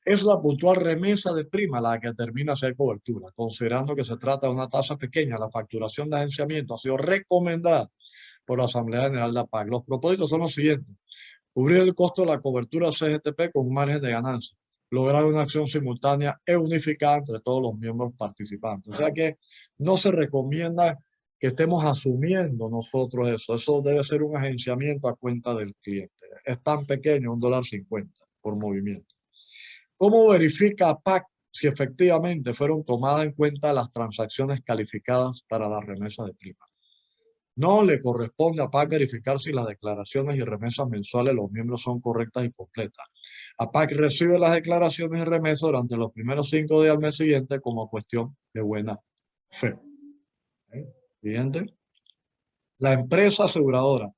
Es la puntual remesa de prima la que termina hacer cobertura. Considerando que se trata de una tasa pequeña, la facturación de agenciamiento ha sido recomendada por la Asamblea General de APAC. Los propósitos son los siguientes. Cubrir el costo de la cobertura CGTP con un margen de ganancia. Lograr una acción simultánea e unificada entre todos los miembros participantes. O sea que no se recomienda que estemos asumiendo nosotros eso. Eso debe ser un agenciamiento a cuenta del cliente. Es tan pequeño, $1.50 por movimiento. ¿Cómo verifica APAC si efectivamente fueron tomadas en cuenta las transacciones calificadas para la remesa de prima? No le corresponde a APAC verificar si las declaraciones y remesas mensuales de los miembros son correctas y completas. APAC recibe las declaraciones y remesas durante los primeros 5 días del mes siguiente como cuestión de buena fe. Siguiente. La empresa aseguradora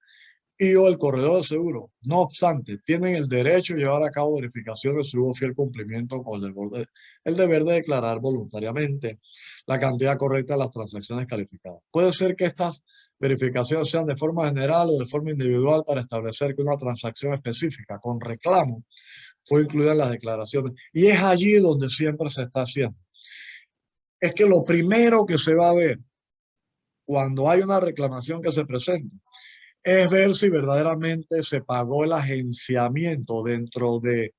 y o el corredor de seguro, no obstante, tienen el derecho de llevar a cabo verificaciones si hubo fiel cumplimiento con el deber de declarar voluntariamente la cantidad correcta de las transacciones calificadas. Puede ser que estas verificaciones sean de forma general o de forma individual para establecer que una transacción específica con reclamo fue incluida en las declaraciones. Y es allí donde siempre se está haciendo. Es que lo primero que se va a ver cuando hay una reclamación que se presenta es ver si verdaderamente se pagó el agenciamiento dentro de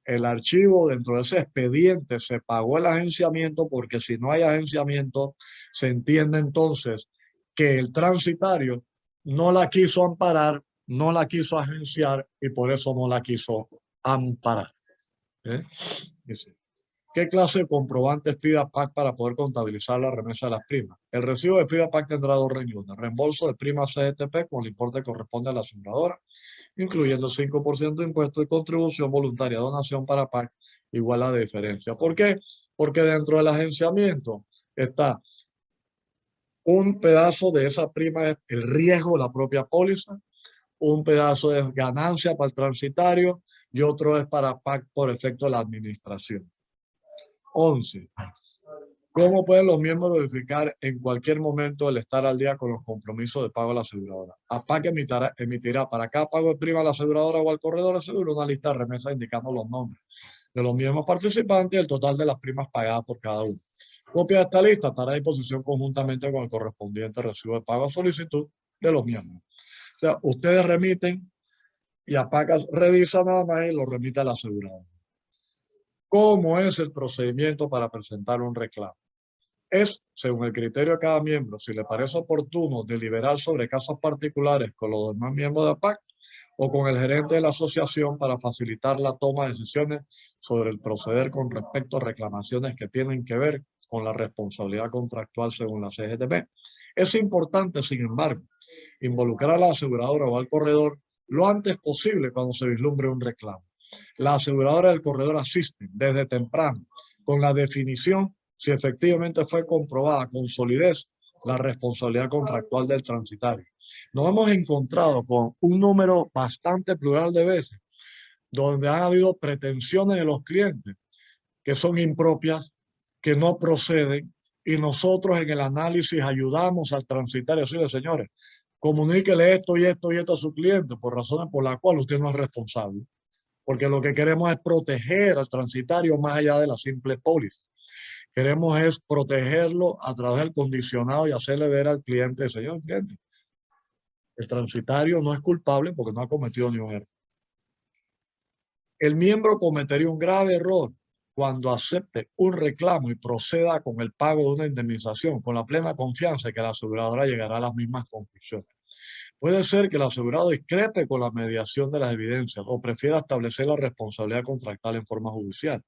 el archivo, dentro de ese expediente, se pagó el agenciamiento, porque si no hay agenciamiento, se entiende entonces que el transitario no la quiso amparar, no la quiso agenciar y por eso no la quiso amparar. Dice, ¿qué clase de comprobantes pide APAC para poder contabilizar la remesa de las primas? El recibo de PIDE APAC tendrá 2 renglones. Reembolso de primas CGTP con el importe que corresponde a la aseguradora, incluyendo el 5% de impuesto y contribución voluntaria donación para APAC igual a la diferencia. ¿Por qué? Porque dentro del agenciamiento está un pedazo de esa prima, el riesgo de la propia póliza, un pedazo de ganancia para el transitario y otro es para APAC por efecto de la administración. 11. ¿Cómo pueden los miembros verificar en cualquier momento el estar al día con los compromisos de pago a la aseguradora? APAC emitirá para cada pago de prima a la aseguradora o al corredor de seguro una lista de remesas indicando los nombres de los miembros participantes y el total de las primas pagadas por cada uno. Copia de esta lista estará a disposición conjuntamente con el correspondiente recibo de pago a solicitud de los miembros. O sea, ustedes remiten y APAC revisa nada más y lo remite a la aseguradora. ¿Cómo es el procedimiento para presentar un reclamo? Es, según el criterio de cada miembro, si le parece oportuno deliberar sobre casos particulares con los demás miembros de APAC o con el gerente de la asociación para facilitar la toma de decisiones sobre el proceder con respecto a reclamaciones que tienen que ver con la responsabilidad contractual según la CGTP. Es importante, sin embargo, involucrar a la aseguradora o al corredor lo antes posible cuando se vislumbre un reclamo. La aseguradora y el corredor asisten desde temprano con la definición si efectivamente fue comprobada con solidez la responsabilidad contractual del transitario. Nos hemos encontrado con un número bastante plural de veces donde han habido pretensiones de los clientes que son impropias, que no proceden, y nosotros en el análisis ayudamos al transitario a decirle, señores, comuníquele esto y esto y esto a su cliente por razones por las cuales usted no es responsable, porque lo que queremos es proteger al transitario más allá de la simple póliza. Queremos es protegerlo a través del condicionado y hacerle ver al cliente, señor cliente, el transitario no es culpable porque no ha cometido ningún error. El miembro cometería un grave error cuando acepte un reclamo y proceda con el pago de una indemnización con la plena confianza de que la aseguradora llegará a las mismas conclusiones. Puede ser que el asegurado discrepe con la mediación de las evidencias o prefiera establecer la responsabilidad contractual en forma judicial.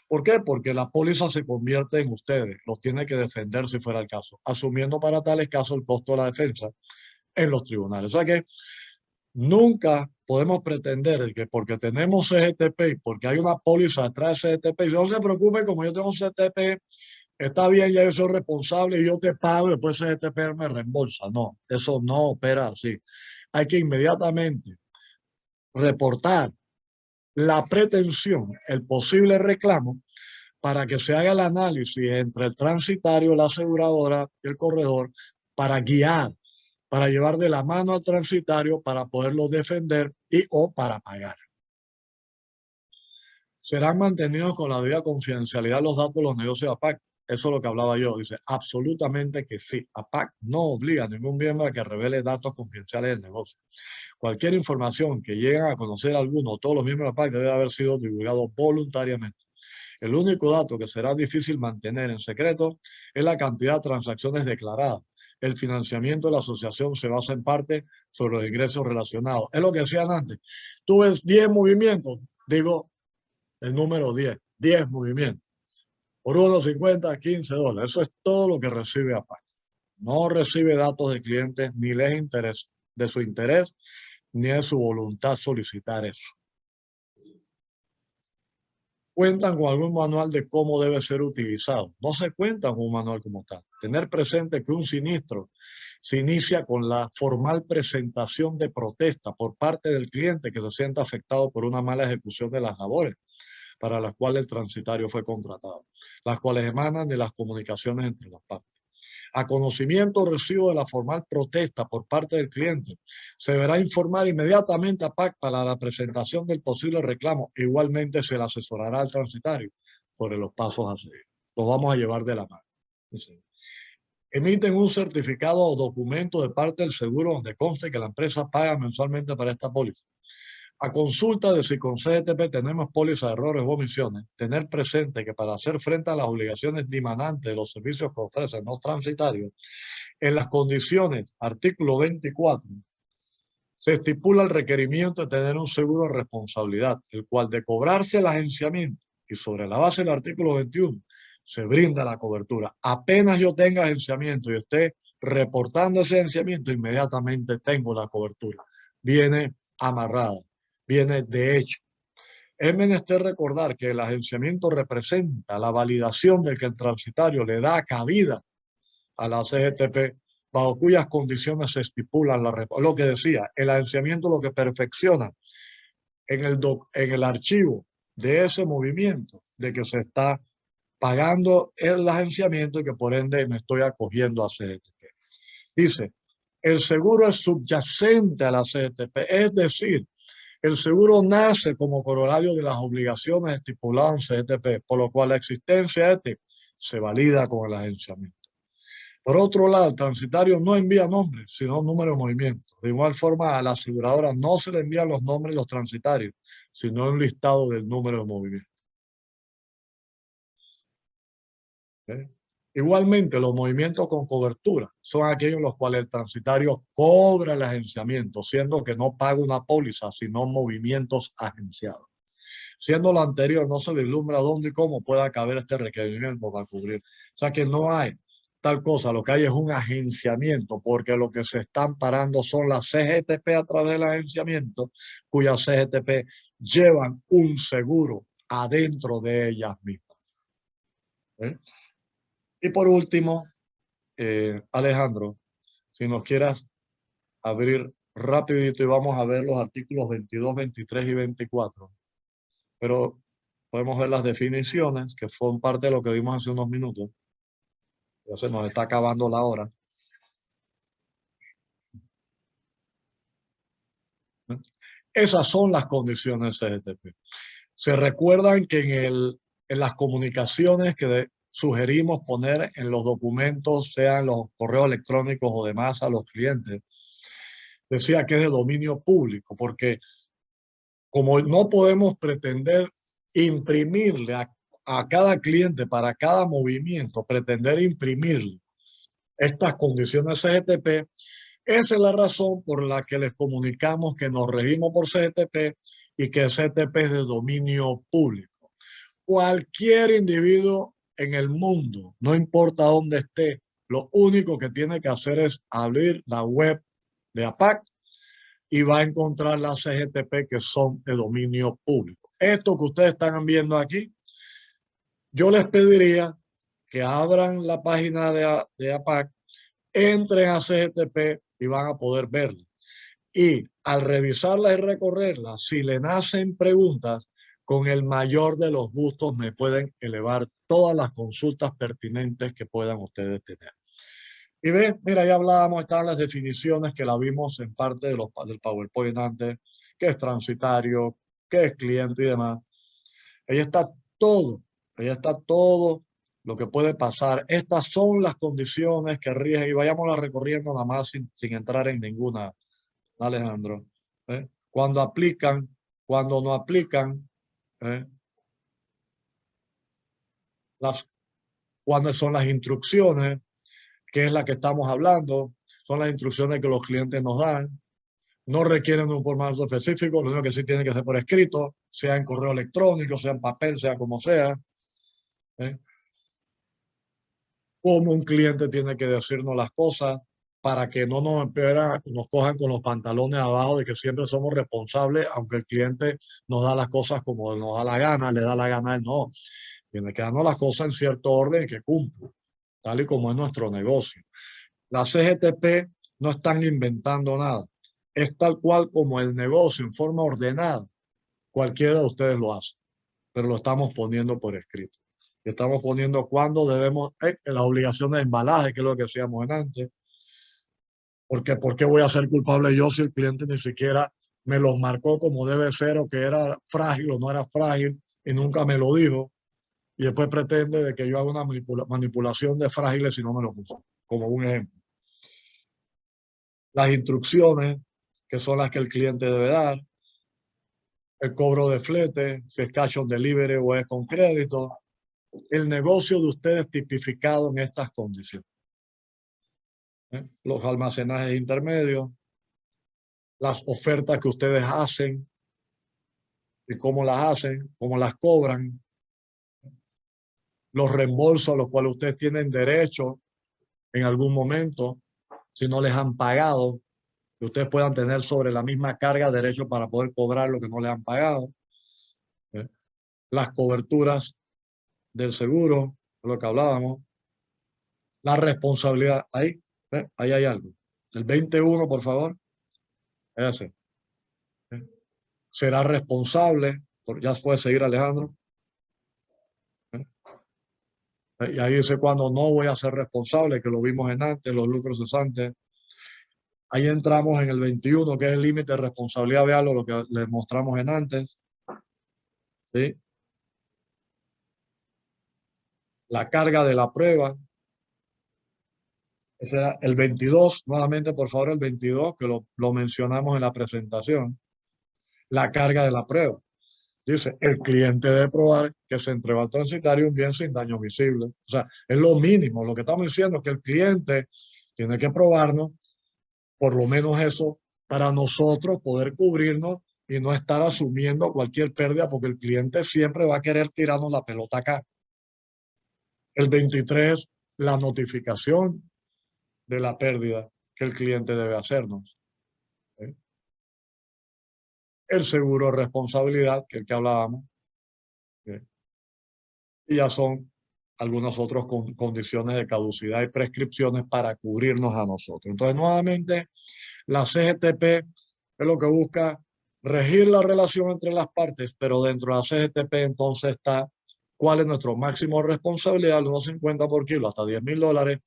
¿Por qué? Porque la póliza se convierte en ustedes, los tiene que defender si fuera el caso, asumiendo para tales casos el costo de la defensa en los tribunales. O sea que nunca podemos pretender que porque tenemos CGTP y porque hay una póliza detrás de CGTP, y no se preocupe, como yo tengo CGTP, está bien, ya yo soy responsable y yo te pago y después CGTP me reembolsa. No, eso no opera así. Hay que inmediatamente reportar la pretensión, el posible reclamo, para que se haga el análisis entre el transitario, la aseguradora y el corredor para guiar, para llevar de la mano al transitario para poderlo defender y o para pagar. ¿Serán mantenidos con la debida confidencialidad los datos de los negocios de APAC? Eso es lo que hablaba yo. Dice, absolutamente que sí. APAC no obliga a ningún miembro a que revele datos confidenciales del negocio. Cualquier información que lleguen a conocer alguno o todos los miembros de APAC debe haber sido divulgado voluntariamente. El único dato que será difícil mantener en secreto es la cantidad de transacciones declaradas. El financiamiento de la asociación se basa en parte sobre los ingresos relacionados. Es lo que decían antes. Tú ves 10 movimientos, digo el número 10 movimientos. Por $1.50, $15. Eso es todo lo que recibe APAC. No recibe datos de clientes, ni les interesa de su interés, ni de su voluntad solicitar eso. ¿Cuentan con algún manual de cómo debe ser utilizado? No se cuenta con un manual como tal. Tener presente que un siniestro se inicia con la formal presentación de protesta por parte del cliente que se sienta afectado por una mala ejecución de las labores para las cuales el transitario fue contratado, las cuales emanan de las comunicaciones entre las partes. A conocimiento o recibo de la formal protesta por parte del cliente, se deberá informar inmediatamente a PAC para la presentación del posible reclamo. Igualmente se le asesorará al transitario sobre los pasos a seguir. Los vamos a llevar de la mano. Emiten un certificado o documento de parte del seguro donde conste que la empresa paga mensualmente para esta póliza. A consulta de si con CGTP tenemos póliza de errores o omisiones, tener presente que para hacer frente a las obligaciones dimanantes de los servicios que ofrecen los transitarios, en las condiciones, artículo 24, se estipula el requerimiento de tener un seguro de responsabilidad, el cual de cobrarse el agenciamiento y sobre la base del artículo 21, se brinda la cobertura. Apenas yo tenga agenciamiento y esté reportando ese agenciamiento, inmediatamente tengo la cobertura. Viene amarrada. Viene de hecho. Es menester recordar que el agenciamiento representa la validación de que el transitario le da cabida a la CGTP bajo cuyas condiciones se estipulan lo que decía, el agenciamiento lo que perfecciona en el archivo de ese movimiento de que se está pagando el agenciamiento y que por ende me estoy acogiendo a CGTP. Dice, el seguro es subyacente a la CGTP, es decir, el seguro nace como corolario de las obligaciones estipuladas en CGTP, por lo cual la existencia de este se valida con el agenciamiento. Por otro lado, el transitario no envía nombres, sino número de movimiento. De igual forma, a la aseguradora no se le envían los nombres de los transitarios, sino un listado del número de movimiento. ¿Okay? Igualmente, los movimientos con cobertura son aquellos en los cuales el transitario cobra el agenciamiento, siendo que no paga una póliza, sino movimientos agenciados. Siendo lo anterior, no se vislumbra dónde y cómo pueda caber este requerimiento para cubrir. O sea que no hay tal cosa, lo que hay es un agenciamiento, porque lo que se están parando son las CGTP a través del agenciamiento, cuyas CGTP llevan un seguro adentro de ellas mismas. ¿Eh? Y por último, Alejandro, si nos quieras abrir rapidito y vamos a ver los artículos 22, 23 y 24. Pero podemos ver las definiciones, que son parte de lo que vimos hace unos minutos. Ya se nos está acabando la hora. Esas son las condiciones CGTP. Se recuerdan que en las comunicaciones que sugerimos poner en los documentos, sean los correos electrónicos o demás a los clientes, decía que es de dominio público, porque como no podemos pretender imprimirle a cada cliente para cada movimiento, pretender imprimirle estas condiciones CGTP, esa es la razón por la que les comunicamos que nos regimos por CGTP y que CGTP es de dominio público. Cualquier individuo en el mundo, no importa dónde esté, lo único que tiene que hacer es abrir la web de APAC y va a encontrar las CGTP que son de dominio público. Esto que ustedes están viendo aquí, yo les pediría que abran la página de APAC, entren a CGTP y van a poder verla. Y al revisarla y recorrerla, si le nacen preguntas, con el mayor de los gustos me pueden elevar todas las consultas pertinentes que puedan ustedes tener. Y ve, mira, ya hablábamos, estaban las definiciones que la vimos en parte del PowerPoint antes, qué es transitario, qué es cliente y demás. Ahí está todo lo que puede pasar. Estas son las condiciones que rigen y vayámoslas recorriendo nada más sin entrar en ninguna, Alejandro. Cuando aplican, cuando no aplican, cuáles son las instrucciones, que es la que estamos hablando, son las instrucciones que los clientes nos dan, no requieren un formato específico, lo único que sí tiene que ser por escrito, sea en correo electrónico, sea en papel, sea como sea. Cómo un cliente tiene que decirnos las cosas para que no nos cojan con los pantalones abajo de que siempre somos responsables, aunque el cliente nos da las cosas como nos da la gana, le da la gana a él, no. Tiene que darnos las cosas en cierto orden que cumpla, tal y como es nuestro negocio. Las CGTP no están inventando nada. Es tal cual como el negocio en forma ordenada. Cualquiera de ustedes lo hace, pero lo estamos poniendo por escrito. Estamos poniendo cuándo debemos, las obligaciones de embalaje, que es lo que hacíamos antes. Porque ¿por qué voy a ser culpable yo si el cliente ni siquiera me los marcó como debe ser o que era frágil o no era frágil y nunca me lo dijo? Y después pretende de que yo haga una manipulación de frágiles si no me lo puso, como un ejemplo. Las instrucciones, que son las que el cliente debe dar, el cobro de flete, si es cash on delivery o es con crédito, el negocio de ustedes tipificado en estas condiciones. Los almacenajes intermedios, las ofertas que ustedes hacen y cómo las hacen, cómo las cobran, los reembolsos a los cuales ustedes tienen derecho en algún momento, si no les han pagado, que ustedes puedan tener sobre la misma carga derecho para poder cobrar lo que no les han pagado. Las coberturas del seguro, lo que hablábamos, la responsabilidad, ahí hay algo. El 21, por favor, ese. Será responsable, ya puede seguir Alejandro. Y ahí dice cuando no voy a ser responsable, que lo vimos en antes, los lucros cesantes. Ahí entramos en el 21, que es el límite de responsabilidad vial, lo que les mostramos en antes. ¿Sí? La carga de la prueba. Ese era el 22, nuevamente por favor el 22, que lo mencionamos en la presentación. La carga de la prueba. Dice, el cliente debe probar que se entregó al transitario un bien sin daño visible. O sea, es lo mínimo. Lo que estamos diciendo es que el cliente tiene que probarnos por lo menos eso para nosotros poder cubrirnos y no estar asumiendo cualquier pérdida, porque el cliente siempre va a querer tirarnos la pelota acá. El 23, la notificación de la pérdida que el cliente debe hacernos. ¿Sí? El seguro de responsabilidad, que es el que hablábamos. ¿Sí? Y ya son algunas otras condiciones de caducidad y prescripciones para cubrirnos a nosotros. Entonces, nuevamente, la CGTP es lo que busca regir la relación entre las partes, pero dentro de la CGTP entonces está cuál es nuestro máximo de responsabilidad, el 1.50 por kilo hasta $10,000,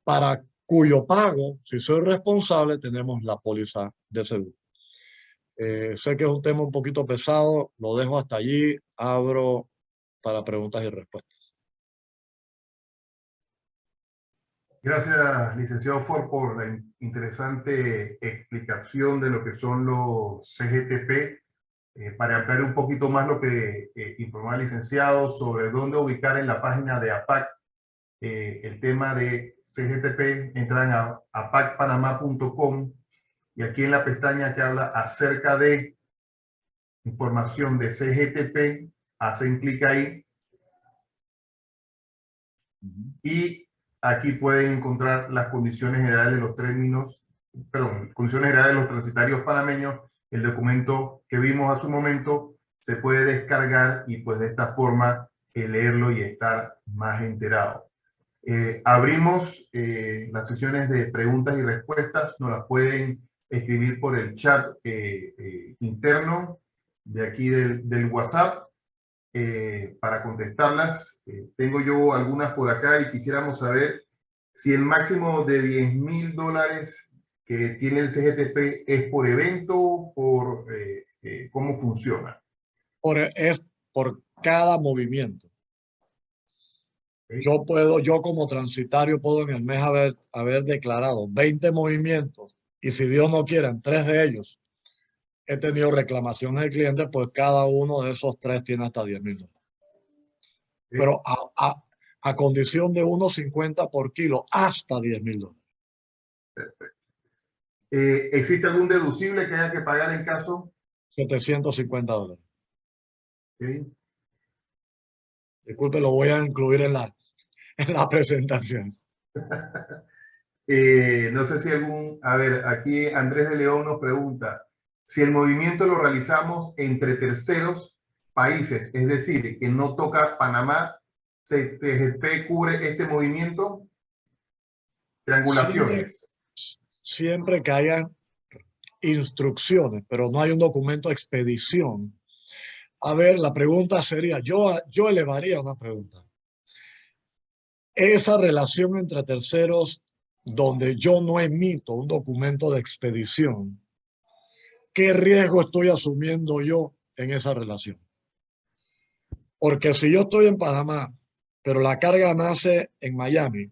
para cuyo pago, si soy responsable, tenemos la póliza de seguro. Sé que es un tema un poquito pesado, lo dejo hasta allí, abro para preguntas y respuestas. Gracias, licenciado Ford, por la interesante explicación de lo que son los CGTP. Para ampliar un poquito más lo que informó el licenciado sobre dónde ubicar en la página de APAC el tema de CGTP, entran a apacpanamá.com y aquí en la pestaña que habla acerca de información de CGTP, hacen clic ahí y aquí pueden encontrar las condiciones generales de los términos, perdón, condiciones generales de los transitarios panameños. El documento que vimos hace un momento se puede descargar y pues de esta forma leerlo y estar más enterado. Abrimos las sesiones de preguntas y respuestas, nos las pueden escribir por el chat interno de aquí del WhatsApp para contestarlas. Tengo yo algunas por acá y quisiéramos saber si el máximo de $10,000 que tiene el CGTP es por evento, por cómo funciona. Es por cada movimiento. ¿Okay? Yo como transitario puedo en el mes haber declarado 20 movimientos y si Dios no quiere, en 3 de ellos he tenido reclamaciones del cliente, pues cada uno de esos 3 tiene hasta $10,000. Pero a condición de 1.50 por kilo hasta $10,000. Perfecto. ¿Existe algún deducible que haya que pagar en caso? $750. ¿Okay? Disculpe, lo voy a incluir en la presentación. No sé si a ver, aquí Andrés de León nos pregunta, si el movimiento lo realizamos entre terceros países, es decir, que no toca Panamá, ¿CGTP cubre este movimiento? Triangulaciones. Siempre que hayan instrucciones, pero no hay un documento de expedición. A ver, la pregunta sería, yo elevaría una pregunta. Esa relación entre terceros donde yo no emito un documento de expedición, ¿qué riesgo estoy asumiendo yo en esa relación? Porque si yo estoy en Panamá, pero la carga nace en Miami,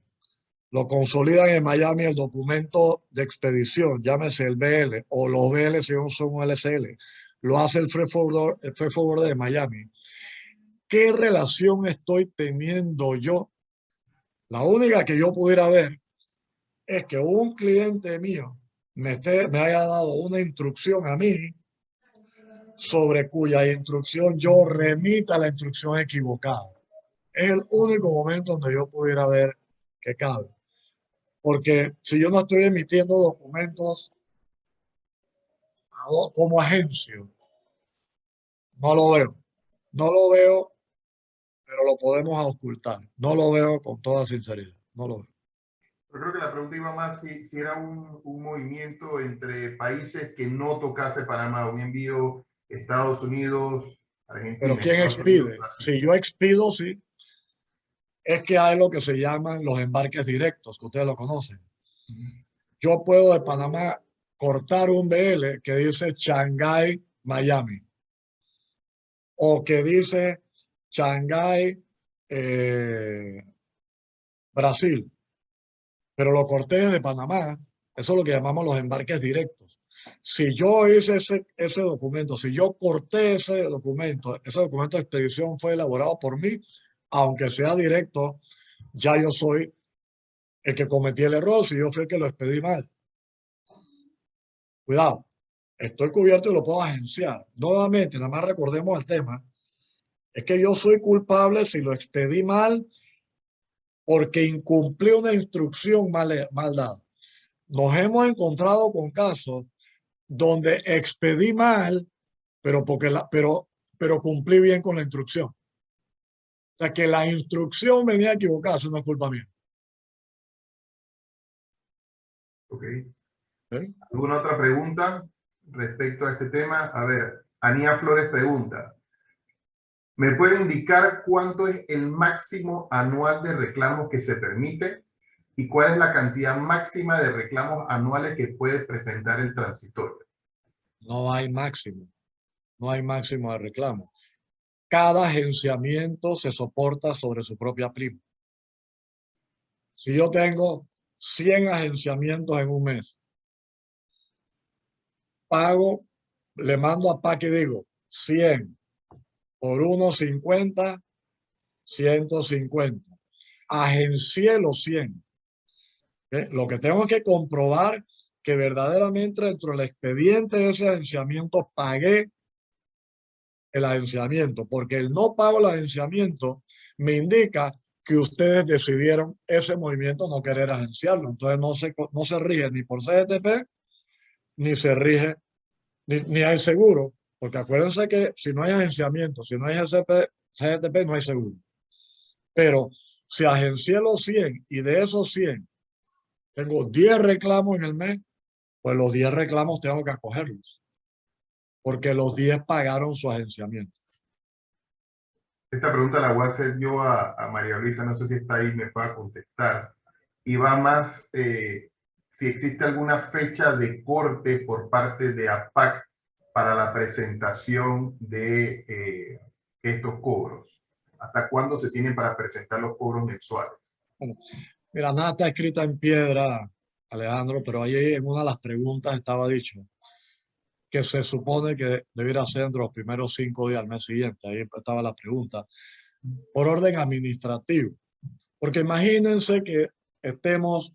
lo consolidan en Miami el documento de expedición, llámese el BL o los BL si son un LCL, lo hace el freight forwarder de Miami. ¿Qué relación estoy teniendo yo? La única que yo pudiera ver es que un cliente mío me haya dado una instrucción a mí sobre cuya instrucción yo remita la instrucción equivocada. Es el único momento donde yo pudiera ver que cabe. Porque si yo no estoy emitiendo documentos como agencia, no lo veo. No lo veo, pero lo podemos ocultar. No lo veo con toda sinceridad. No lo veo. Yo creo que la pregunta iba más si era un movimiento entre países que no tocase Panamá, un envío Estados Unidos, Argentina, Pero ¿quién Estados Unidos, expide? Brasil. Si yo expido, sí. es que hay lo que se llaman los embarques directos, que ustedes lo conocen. Yo puedo de Panamá cortar un BL que dice Shanghái, Miami, o que dice Shanghái, Brasil, pero lo corté desde Panamá. Eso es lo que llamamos los embarques directos. Si yo hice ese documento, si yo corté ese documento de expedición fue elaborado por mí, aunque sea directo, ya yo soy el que cometí el error, si yo fui el que lo expedí mal. Cuidado, estoy cubierto y lo puedo agenciar. Nuevamente, nada más recordemos el tema, es que yo soy culpable si lo expedí mal porque incumplí una instrucción mal dada. Nos hemos encontrado con casos donde expedí mal, pero cumplí bien con la instrucción. O sea, que la instrucción venía equivocada, eso no es culpa mía. Ok. ¿Sí? ¿Alguna otra pregunta respecto a este tema? A ver, Anía Flores pregunta, ¿me puede indicar cuánto es el máximo anual de reclamos que se permite y cuál es la cantidad máxima de reclamos anuales que puede presentar el transitorio? No hay máximo, no hay máximo de reclamo. Cada agenciamiento se soporta sobre su propia prima. Si yo tengo 100 agenciamientos en un mes, pago, le mando a PAC y digo 100 por 1.50, 150. Agencié los 100. Lo que tengo que comprobar que verdaderamente dentro del expediente de ese agenciamiento pagué el agenciamiento, porque el no pago del agenciamiento me indica que ustedes decidieron ese movimiento no querer agenciarlo. Entonces no se rige ni por CGTP, ni se rige, ni hay seguro, porque acuérdense que si no hay agenciamiento, si no hay CGTP, no hay seguro. Pero si agencié los 100 y de esos 100 tengo 10 reclamos en el mes, pues los 10 reclamos tengo que acogerlos, porque los 10 pagaron su agenciamiento. Esta pregunta la voy a hacer yo a María Luisa, no sé si está ahí, me pueda contestar. Y va más, si existe alguna fecha de corte por parte de APAC para la presentación de estos cobros. ¿Hasta cuándo se tienen para presentar los cobros mensuales? Bueno, mira, nada está escrita en piedra, Alejandro, pero ahí en una de las preguntas estaba dicho que se supone que debiera ser entre los primeros 5 días del mes siguiente. Ahí estaba la pregunta. Por orden administrativo. Porque imagínense que estemos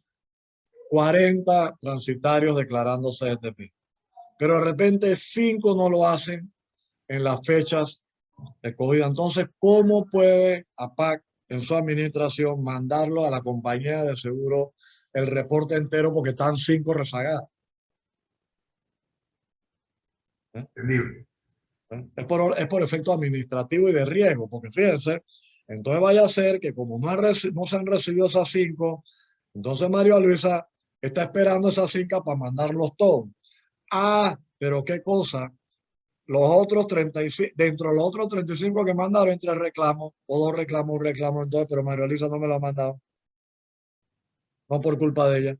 40 transitarios declarando CGTP, pero de repente 5 no lo hacen en las fechas escogidas. Entonces, ¿cómo puede APAC en su administración mandarlo a la compañía de seguro el reporte entero porque están 5 rezagadas? Entendible. Es por efecto administrativo y de riesgo, porque fíjense, entonces vaya a ser que como no se han recibido esas 5, entonces María Luisa está esperando esas 5 para mandarlos todos. Ah, pero qué cosa, los otros 35, dentro de los otros 35 que mandaron, entre reclamos, o 2 reclamos, un reclamo, entonces, pero María Luisa no me lo ha mandado. No por culpa de ella.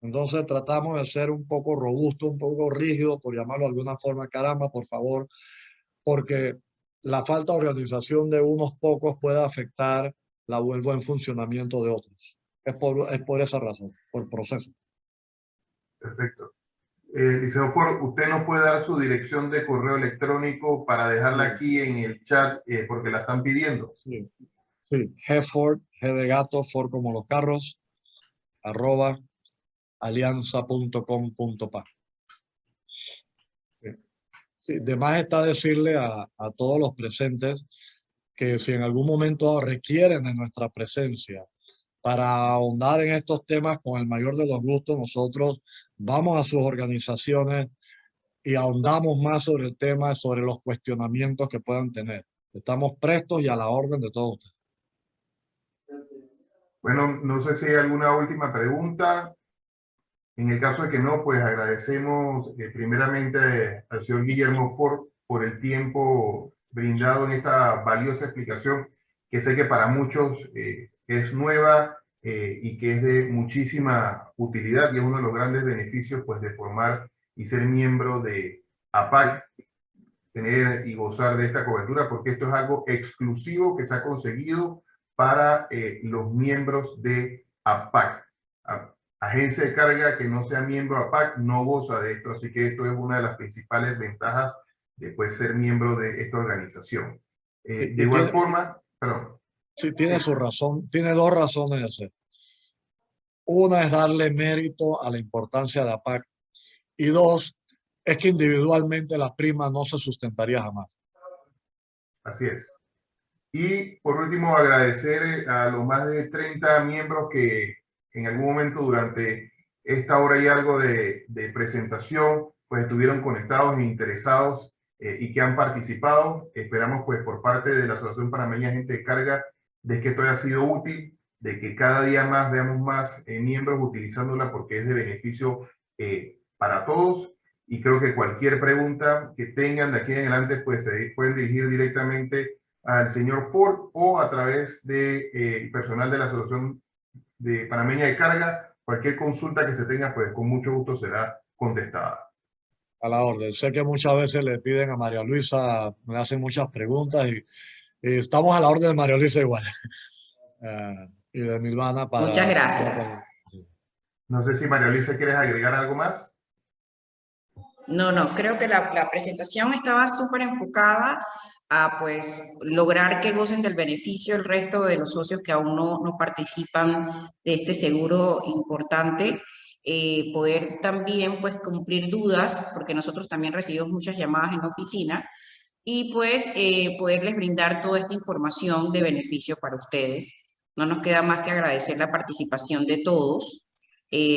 Entonces tratamos de ser un poco robusto, un poco rígido, por llamarlo de alguna forma. Caramba, por favor, porque la falta de organización de unos pocos puede afectar el buen funcionamiento de otros. Es por esa razón, por proceso. Perfecto. Licenciado Ford, ¿usted nos puede dar su dirección de correo electrónico para dejarla aquí en el chat porque la están pidiendo? Sí, sí. Gford, G de gato, Ford como los carros, @ alianza.com.pa. Sí, de más está decirle a todos los presentes que si en algún momento requieren de nuestra presencia para ahondar en estos temas con el mayor de los gustos, nosotros vamos a sus organizaciones y ahondamos más sobre el tema, sobre los cuestionamientos que puedan tener. Estamos prestos y a la orden de todos ustedes. Bueno, no sé si hay alguna última pregunta. En el caso de que no, pues agradecemos primeramente al señor Guillermo Ford por el tiempo brindado en esta valiosa explicación que sé que para muchos es nueva y que es de muchísima utilidad y es uno de los grandes beneficios pues, de formar y ser miembro de APAC, tener y gozar de esta cobertura, porque esto es algo exclusivo que se ha conseguido para los miembros de APAC. Agencia de carga que no sea miembro de APAC no goza de esto, así que esto es una de las principales ventajas de pues, ser miembro de esta organización. De igual forma, perdón. Sí, tiene su razón, tiene dos razones de ser. Una es darle mérito a la importancia de APAC y dos, es que individualmente la prima no se sustentaría jamás. Así es. Y por último, agradecer a los más de 30 miembros que en algún momento durante esta hora y algo de presentación, pues estuvieron conectados e interesados y que han participado. Esperamos pues por parte de la Asociación Panameña de Agentes de Carga de que esto haya sido útil, de que cada día más veamos más miembros utilizándola porque es de beneficio para todos. Y creo que cualquier pregunta que tengan de aquí en adelante, pues se pueden dirigir directamente al señor Ford o a través de personal de la Asociación de Panameña de Carga. Cualquier consulta que se tenga, pues con mucho gusto será contestada. A la orden. Sé que muchas veces le piden a María Luisa, me hacen muchas preguntas y estamos a la orden de María Luisa igual. Y de Milvana para... Muchas gracias. No sé si María Luisa quieres agregar algo más. No, creo que la presentación estaba súper enfocada a pues lograr que gocen del beneficio el resto de los socios que aún no participan de este seguro importante. Poder también pues cumplir dudas, porque nosotros también recibimos muchas llamadas en la oficina, y pues poderles brindar toda esta información de beneficio para ustedes. No nos queda más que agradecer la participación de todos.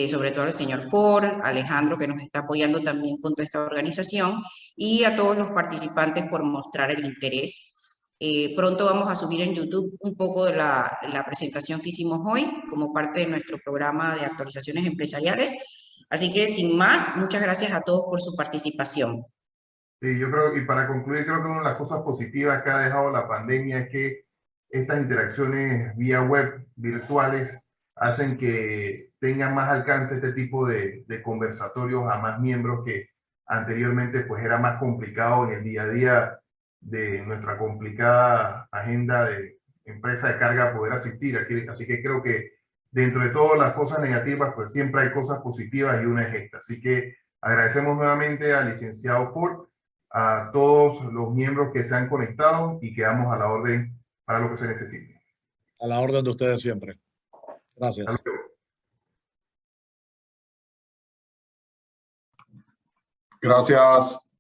Sobre todo al señor Ford, Alejandro, que nos está apoyando también con toda esta organización, y a todos los participantes por mostrar el interés. Pronto vamos a subir en YouTube un poco de la presentación que hicimos hoy como parte de nuestro programa de actualizaciones empresariales. Así que sin más, muchas gracias a todos por su participación. Sí, yo creo, y para concluir, creo que una de las cosas positivas que ha dejado la pandemia es que estas interacciones vía web virtuales hacen que tengan más alcance este tipo de conversatorios a más miembros que anteriormente pues era más complicado en el día a día de nuestra complicada agenda de empresa de carga poder asistir aquí. Así que creo que dentro de todas las cosas negativas pues siempre hay cosas positivas y una es esta. Así que agradecemos nuevamente al licenciado Ford, a todos los miembros que se han conectado y quedamos a la orden para lo que se necesite. A la orden de ustedes siempre. Gracias. Hasta luego. Gracias.